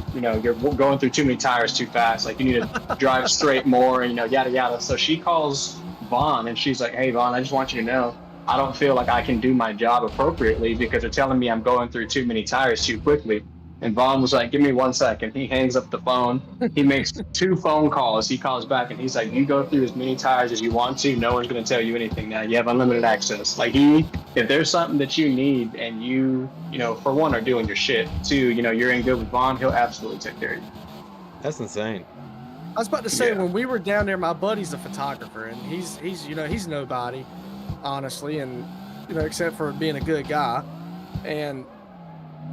Speaker 3: going through too many tires too fast. Like, you need to drive straight more, yada, yada. So she calls Vaughn and she's like, hey, Vaughn, I just want you to know, I don't feel like I can do my job appropriately because they're telling me I'm going through too many tires too quickly. And Vaughn was like, give me 1 second. He hangs up the phone. He makes 2 phone calls. He calls back and he's like, you go through as many tires as you want to. No one's going to tell you anything now. You have unlimited access. Like if there's something that you need and you, for one, are doing your shit. 2, you're in good with Vaughn, he'll absolutely take care of you.
Speaker 1: That's insane.
Speaker 2: I was about to say, when we were down there, my buddy's a photographer and he's nobody, honestly. And, except for being a good guy. And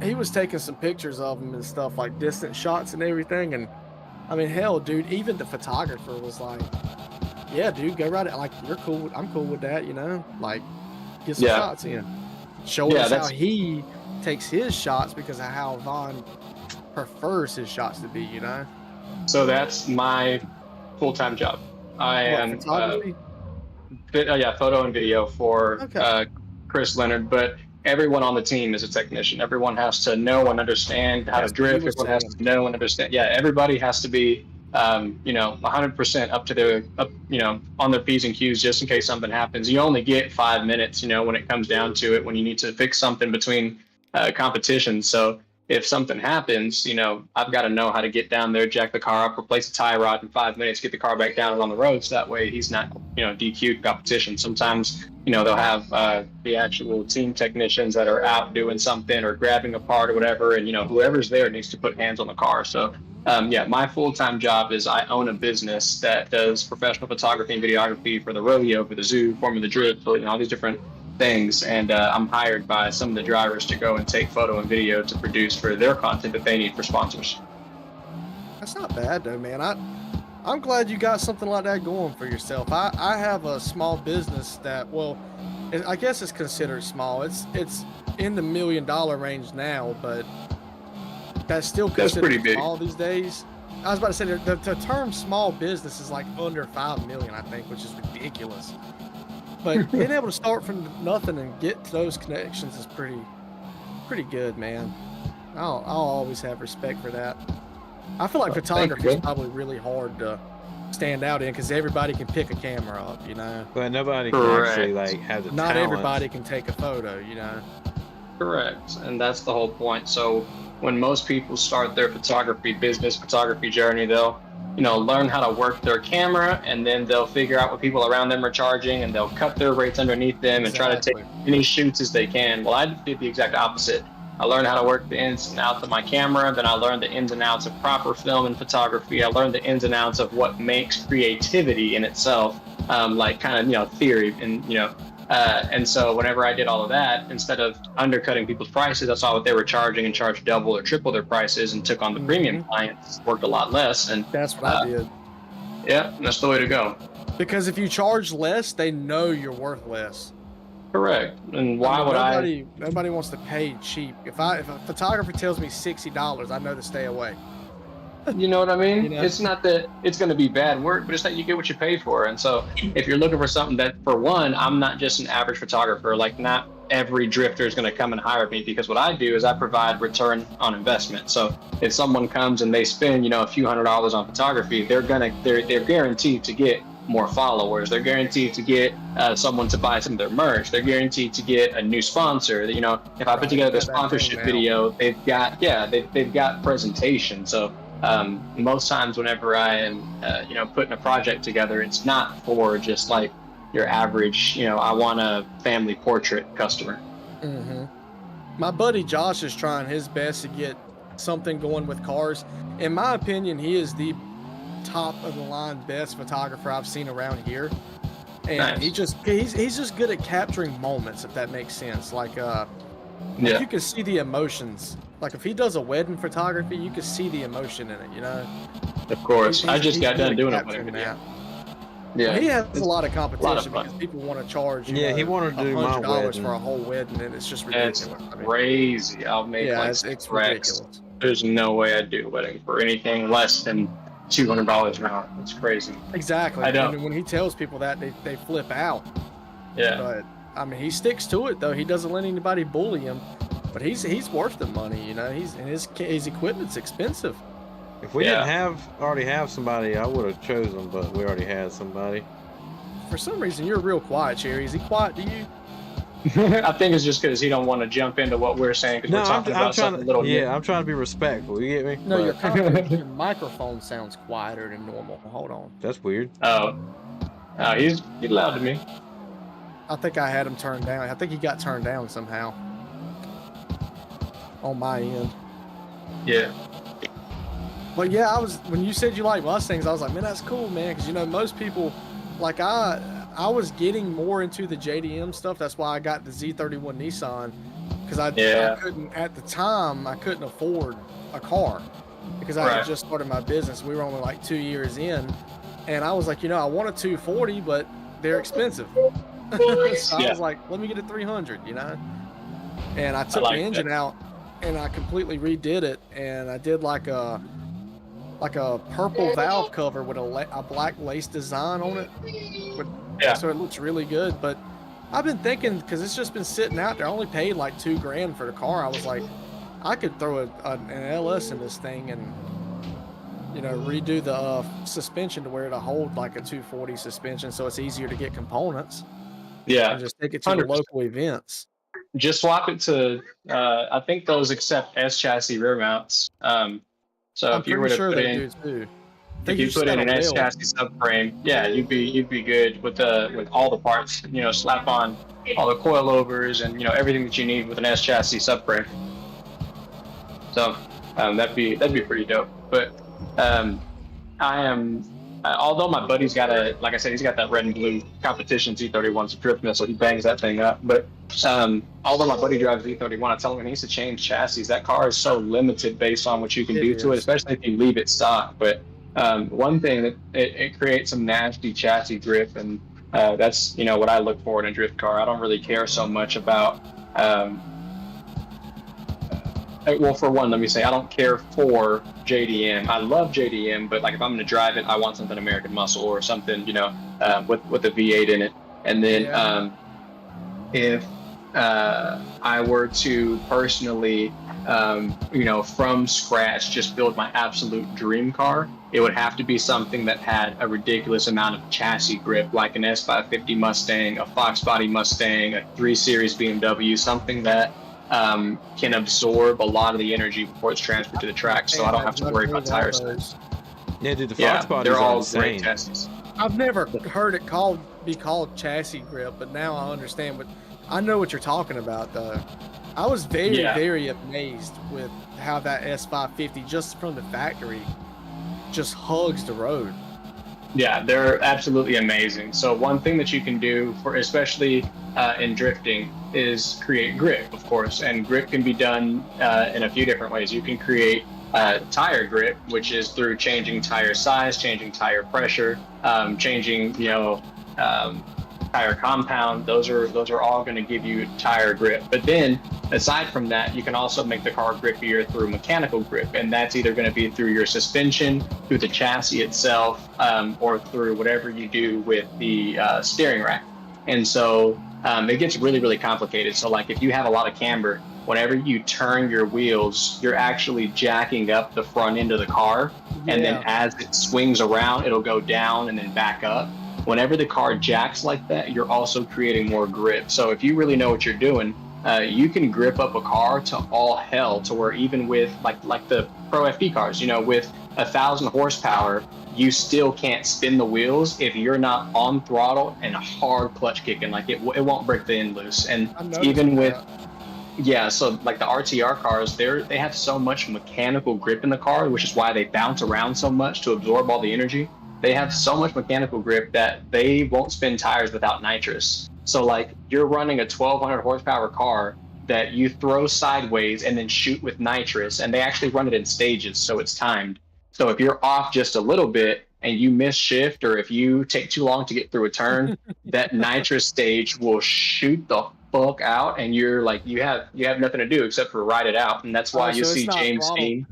Speaker 2: he was taking some pictures of them and stuff, like distant shots and everything. And I mean, hell, dude, even the photographer was like, yeah, dude, go right. Like, you're cool. I'm cool with that, like get some shots in. Showing us how he takes his shots because of how Vaughn prefers his shots to be,
Speaker 3: So that's my full-time job. I am
Speaker 2: photography?
Speaker 3: Photo and video for Chris Leonard, but everyone on the team is a technician. Everyone has to know and understand how to drift. Everyone has to know and understand. Yeah, everybody has to be, 100% up to their, on their P's and Q's just in case something happens. You only get 5 minutes, when it comes down to it, when you need to fix something between competitions. So if something happens, I've got to know how to get down there, jack the car up, replace a tie rod in 5 minutes, get the car back down and on the road. So that way he's not, DQ'd competition. Sometimes, they'll have the actual team technicians that are out doing something or grabbing a part or whatever. And, whoever's there needs to put hands on the car. So, my full-time job is I own a business that does professional photography and videography for the rodeo, for the zoo, Formula Drift, for all these different things. And I'm hired by some of the drivers to go and take photo and video to produce for their content that they need for sponsors.
Speaker 2: That's not bad though, man. I'm glad you got something like that going for yourself. I have a small business that, well, I guess it's considered small. It's in the $1 million range now, but that's still considered small these days. I was about to say the term small business is like under 5 million, I think, which is ridiculous. But being able to start from nothing and get to those connections is pretty good, man. I'll always have respect for that. I feel like photography is probably really hard to stand out in because everybody can pick a camera up,
Speaker 1: But nobody can actually have the
Speaker 2: Not
Speaker 1: talent.
Speaker 2: everybody can take a photo,
Speaker 3: Correct, and that's the whole point. So when most people start their photography journey, they'll learn how to work their camera, and then they'll figure out what people around them are charging, and they'll cut their rates underneath them and try to take as many shoots as they can. Well, I did the exact opposite. I learned how to work the ins and outs of my camera, then I learned the ins and outs of proper film and photography. I learned the ins and outs of what makes creativity in itself, theory and so whenever I did all of that, instead of undercutting people's prices, I saw what they were charging and charged double or triple their prices and took on the premium clients, worked a lot less. And
Speaker 2: that's what I did.
Speaker 3: Yeah, that's the way to go.
Speaker 2: Because if you charge less, they know you're worth less.
Speaker 3: Correct. And
Speaker 2: nobody wants to pay cheap. If a photographer tells me $60, I know to stay away.
Speaker 3: You know what I mean? It's not that it's going to be bad work, but it's that you get what you pay for. And so if you're looking for something that, for one, I'm not just an average photographer. Like, not every drifter is going to come and hire me, because what I do is I provide return on investment. So if someone comes and they spend, a few $100s on photography, they're guaranteed to get more followers. They're guaranteed to get someone to buy some of their merch. They're guaranteed to get a new sponsor. You know, if I put together the sponsorship video, they've got presentation. So most times whenever I am putting a project together, it's not for just like your average, I want a family portrait customer.
Speaker 2: Mm-hmm. My buddy Josh is trying his best to get something going with cars. In my opinion, he is the top of the line best photographer I've seen around here. And
Speaker 3: nice.
Speaker 2: he's just good at capturing moments, if that makes sense. Like you can see the emotions. Like if he does a wedding photography, you can see the emotion in it, you know.
Speaker 3: Of course. I just got done doing a wedding video.
Speaker 2: Yeah, he has a lot of competition because people want to charge.
Speaker 1: He wanted to do my
Speaker 2: $100 for a whole wedding, and it's just ridiculous.
Speaker 3: It's crazy. I'll make
Speaker 2: it's ridiculous.
Speaker 3: There's no way I'd do a wedding for anything less than $200 an hour. It's crazy.
Speaker 2: Exactly.
Speaker 3: I don't.
Speaker 2: And when he tells people that, they flip out.
Speaker 3: Yeah.
Speaker 2: But I mean, he sticks to it though. He doesn't let anybody bully him. But he's worth the money, you know. His equipment's expensive.
Speaker 1: If we didn't already have somebody, I would have chosen, but we already had somebody.
Speaker 2: For some reason, you're real quiet, Cherry. Is he quiet to you?
Speaker 3: I think it's just because he don't want to jump into what we're saying because we're talking about something a little.
Speaker 1: Yeah, I'm trying to be respectful. You get me?
Speaker 2: No, your microphone sounds quieter than normal. Hold on.
Speaker 1: That's weird.
Speaker 3: Oh, he's loud to me.
Speaker 2: I think I had him turned down. I think he got turned down somehow. On my end.
Speaker 3: Yeah.
Speaker 2: But yeah, when you said you like Mustangs, I was like, man, that's cool, man. Because most people, like I was getting more into the JDM stuff. That's why I got the Z31 Nissan, because I couldn't at the time. I couldn't afford a car because I had just started my business. We were only like 2 years in, and I was like, I want a 240, but they're expensive. So I was like, let me get a 300, And I took the engine out, and I completely redid it, and I did like a purple valve cover with a black lace design on it. So it looks really good. But I've been thinking, because it's just been sitting out there, I only paid like $2,000 for the car. I was like, I could throw an LS in this thing and redo the suspension to where it'll hold like a 240 suspension, so it's easier to get components. And just take it to 100%. The local events.
Speaker 3: Just swap it to I think those accept S chassis rear mounts. So if you were to put in, if you put in an S chassis subframe, you'd be good with all the parts. Slap on all the coilovers and everything that you need with an S chassis subframe. So that'd be pretty dope. But I am. Although my buddy's got like I said, he's got that red and blue competition Z31's a drift missile. He bangs that thing up. But although my buddy drives Z31, I tell him he needs to change chassis. That car is so limited based on what you can do to it, especially if you leave it stock. But one thing that it creates some nasty chassis grip, and that's what I look for in a drift car. I don't really care so much about. Well, for one, let me say I don't care for JDM. I love JDM, but like if I'm going to drive it, I want something American Muscle or something, with a V8 in it. And then if I were to personally, from scratch, just build my absolute dream car, it would have to be something that had a ridiculous amount of chassis grip, like an S550 Mustang, a Fox Body Mustang, a 3 Series BMW, something that can absorb a lot of the energy before it's transferred to the track, so I don't have to worry about tire size.
Speaker 1: Yeah, dude, the Fox bodies
Speaker 3: they're all
Speaker 1: insane.
Speaker 3: great chassis.
Speaker 2: I've never heard it be called chassis grip, but now I understand. But I know what you're talking about, though. I was very, very amazed with how that S550, just from the factory, just hugs the road.
Speaker 3: Yeah, they're absolutely amazing. So one thing that you can do, for especially in drifting, is create grip, of course. And grip can be done in a few different ways. You can create tire grip, which is through changing tire size, changing tire pressure, changing tire compound. Those are all going to give you tire grip. But then aside from that, you can also make the car grippier through mechanical grip, and that's either going to be through your suspension, through the chassis itself, or through whatever you do with the steering rack. And so it gets really, really complicated. So like if you have a lot of camber, whenever you turn your wheels, you're actually jacking up the front end of the car. And then as it swings around, it'll go down and then back up. whenever the car jacks like that, you're also creating more grip. So if you really know what you're doing, you can grip up a car to all hell, to where even with like the Pro FP cars, you know, with 1,000 horsepower, you still can't spin the wheels if you're not on throttle and hard clutch kicking. Like it won't break the end loose. And even with yeah, so like the RTR cars, they have so much mechanical grip in the car, which is why they bounce around so much to absorb all the energy. They have so much mechanical grip that they won't spin tires without nitrous. So like you're running a 1,200 horsepower car that you throw sideways and then shoot with nitrous, and they actually run it in stages, so it's timed. So if you're off just a little bit and you miss shift, or if you take too long to get through a turn, that nitrous stage will shoot the fuck out, and you're like you have nothing to do except for ride it out. And that's why you see James Dean.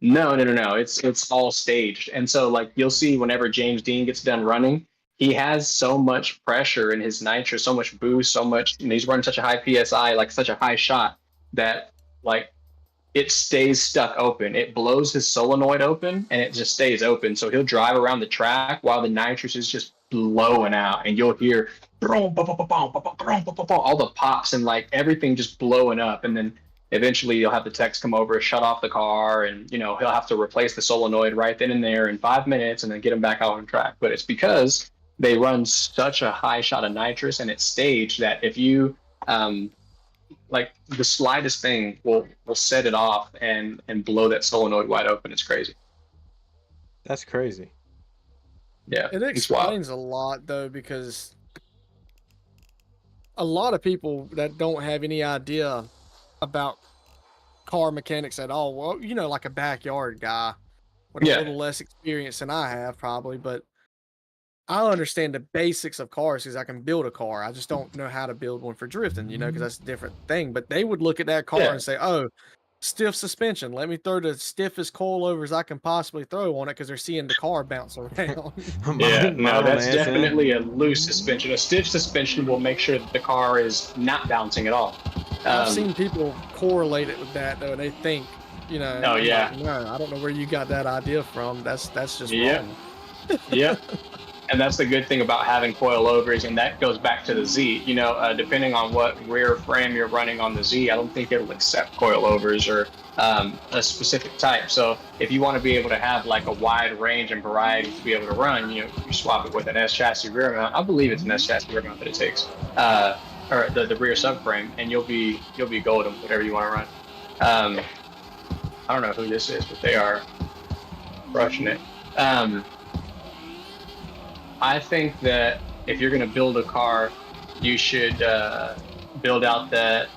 Speaker 3: No. It's all staged. And so like you'll see whenever James Dean gets done running, he has so much pressure in his nitrous, so much boost, so much, and he's running such a high PSI, like such a high shot, that like it stays stuck open. It blows his solenoid open and it just stays open. So he'll drive around the track while the nitrous is just blowing out, and you'll hear all the pops and like everything just blowing up. And then eventually you'll have the techs come over, shut off the car, and you know he'll have to replace the solenoid right then and there in 5 minutes, and then get him back out on track. But it's because they run such a high shot of nitrous and it's staged that if you like the slightest thing will set it off and blow that solenoid wide open. It's crazy.
Speaker 1: That's crazy.
Speaker 3: Yeah,
Speaker 2: it explains a lot though, because a lot of people that don't have any idea about car mechanics at all, well, you know, like a backyard guy with a little less experience than I have probably, but I understand the basics of cars because I can build a car. I just don't know how to build one for drifting, you know, because that's a different thing. But they would look at that car and say, oh, stiff suspension. Let me throw the stiffest coilovers I can possibly throw on it, because they're seeing the car bounce around.
Speaker 3: Yeah, no, that's definitely a loose suspension. A stiff suspension will make sure that the car is not bouncing at all.
Speaker 2: I've seen people correlate it with that, though, and they think, you know,
Speaker 3: oh, yeah.
Speaker 2: Like, no, I don't know where you got that idea from. That's just wrong.
Speaker 3: Yep. And that's the good thing about having coilovers, and that goes back to the Z. You know, depending on what rear frame you're running on the Z, I don't think it'll accept coilovers or a specific type. So if you want to be able to have like a wide range and variety to be able to run, you know, you swap it with an S chassis rear mount. I believe it's an S chassis rear mount that it takes, or the rear subframe, and you'll be golden, whatever you want to run. I don't know who this is, but they are crushing it. I think that if you're going to build a car, you should build out that.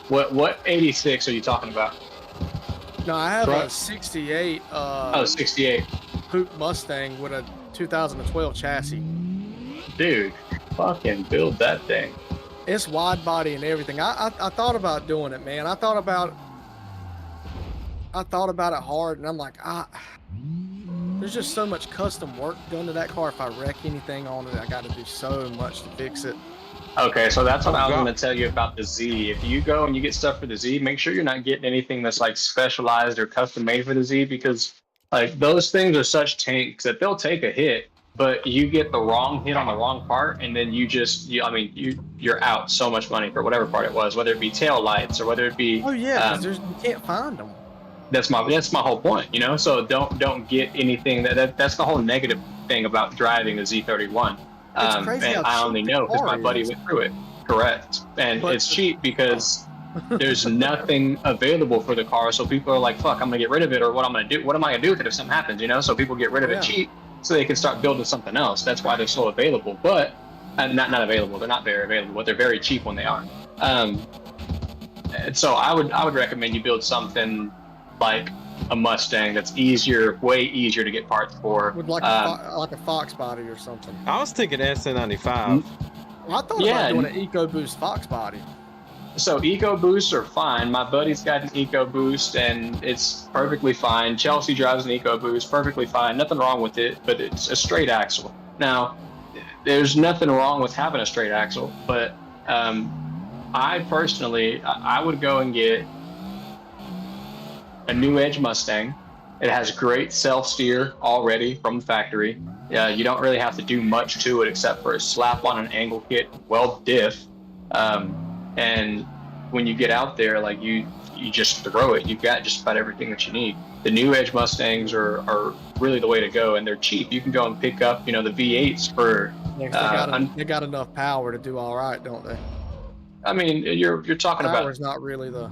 Speaker 3: What 86 are you talking about?
Speaker 2: No, I have a 68.
Speaker 3: 68.
Speaker 2: Coupe Mustang with a 2012 chassis.
Speaker 3: Dude, fucking build that thing.
Speaker 2: It's wide body and everything. I thought about doing it, man. I thought about it hard, and I'm like, there's just so much custom work done to that car. If I wreck anything on it, I got to do so much to fix it.
Speaker 3: Okay, so that's what I was going to tell you about the Z. If you go and you get stuff for the Z, make sure you're not getting anything that's like specialized or custom made for the Z, because like those things are such tanks that they'll take a hit, but you get the wrong hit on the wrong part, and then you're out so much money for whatever part it was, whether it be tail lights or whether it be.
Speaker 2: Oh yeah, you can't find them.
Speaker 3: That's my whole point, you know. So don't get anything that's the whole negative thing about driving a Z31. And I only know because my buddy went through it. Correct, and it's cheap because there's nothing available for the car. So people are like, "Fuck, I'm gonna get rid of it," or "What I'm gonna do? What am I gonna do with it if something happens?" You know. So people get rid of it cheap so they can start building something else. That's why they're so available, but not available. They're not very available, but they're very cheap when they are. So I would recommend you build something like a Mustang that's way easier to get parts for.
Speaker 2: With like a Fox body or something.
Speaker 1: I was thinking SN95.
Speaker 2: I thought about doing an EcoBoost Fox body.
Speaker 3: So EcoBoosts are fine. My buddy's got an EcoBoost and it's perfectly fine. Chelsea drives an EcoBoost, perfectly fine. Nothing wrong with it, but it's a straight axle. Now, there's nothing wrong with having a straight axle, but I personally would go and get a New Edge Mustang It has great self-steer already from the factory. You don't really have to do much to it except for a slap on an angle kit, well diff, and when you get out there, like you just throw it. You've got just about everything that you need. The new Edge Mustangs are really the way to go, and they're cheap. You can go and pick up, the V8s for.
Speaker 2: They got enough power to do all right, don't they?
Speaker 3: I mean, you're talking about.
Speaker 2: Power's not really the.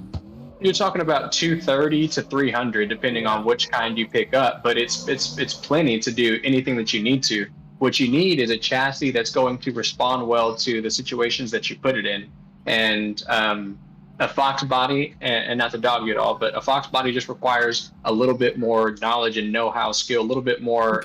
Speaker 3: You're talking about 230 to 300, depending on which kind you pick up, but it's plenty to do anything that you need to. What you need is a chassis that's going to respond well to the situations that you put it in, and a Fox body, and not to dog you at all, but a Fox body just requires a little bit more knowledge and know-how, skill, a little bit more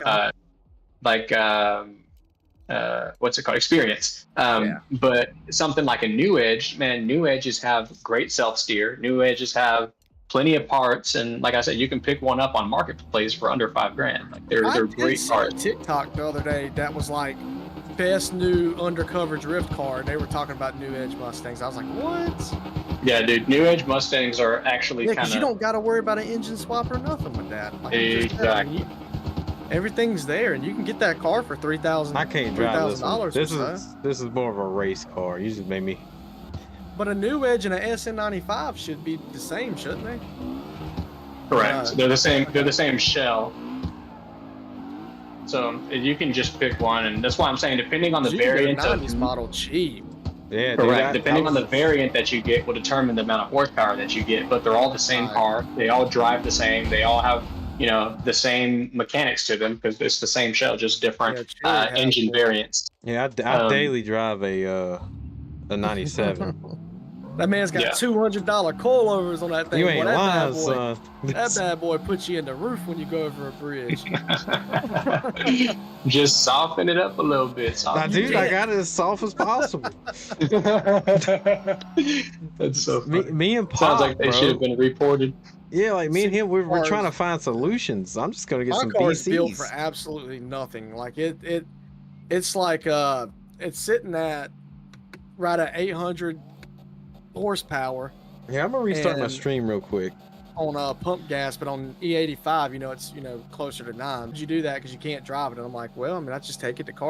Speaker 3: what's it called? Experience. But something like a New Edge, man, New Edges have great self-steer. New Edges have plenty of parts, and like I said, you can pick one up on Marketplace for under $5,000. Like they're great parts.
Speaker 2: TikTok the other day that was like best new undercover drift car, and they were talking about New Edge Mustangs. I was like, what?
Speaker 3: Yeah, dude, New Edge Mustangs are actually kind of.
Speaker 2: You don't got to worry about an engine swap or nothing with that. Like,
Speaker 3: exactly.
Speaker 2: Everything's there, and you can get that car for $3,000.
Speaker 1: I can't drive this one.
Speaker 2: This
Speaker 1: is more of a race car. You just made me.
Speaker 2: But a New Edge and a SN95 should be the same, shouldn't they?
Speaker 3: Correct. They're the same. They're the same shell. So you can just pick one, and that's why I'm saying, depending on the variant of
Speaker 2: 90s model, cheap.
Speaker 1: Yeah,
Speaker 3: correct. Depending on the variant that you get will determine the amount of horsepower that you get. But they're all the same car. They all drive the same. They all have the same mechanics to them because it's the same shell, just different engine variants.
Speaker 1: Yeah, I daily drive a 97.
Speaker 2: That man's got $200 coilovers on that thing.
Speaker 1: You ain't lying, son.
Speaker 2: That bad boy puts you in the roof when you go over a bridge.
Speaker 3: Just soften it up a little bit.
Speaker 1: Dude, I got it as soft as possible.
Speaker 3: That's so funny.
Speaker 1: Me and Pop,
Speaker 3: sounds like they should have been reported.
Speaker 1: Yeah, like me and him, we're trying to find solutions. I'm just gonna get some
Speaker 2: car is
Speaker 1: BCs.
Speaker 2: built for absolutely nothing. Like it's like it's sitting at right at 800 horsepower.
Speaker 1: Yeah, I'm gonna restart my stream real quick.
Speaker 2: On pump gas, but on E85, it's closer to 9. Did you do that because you can't drive it? And I'm like, well, I just take it to car.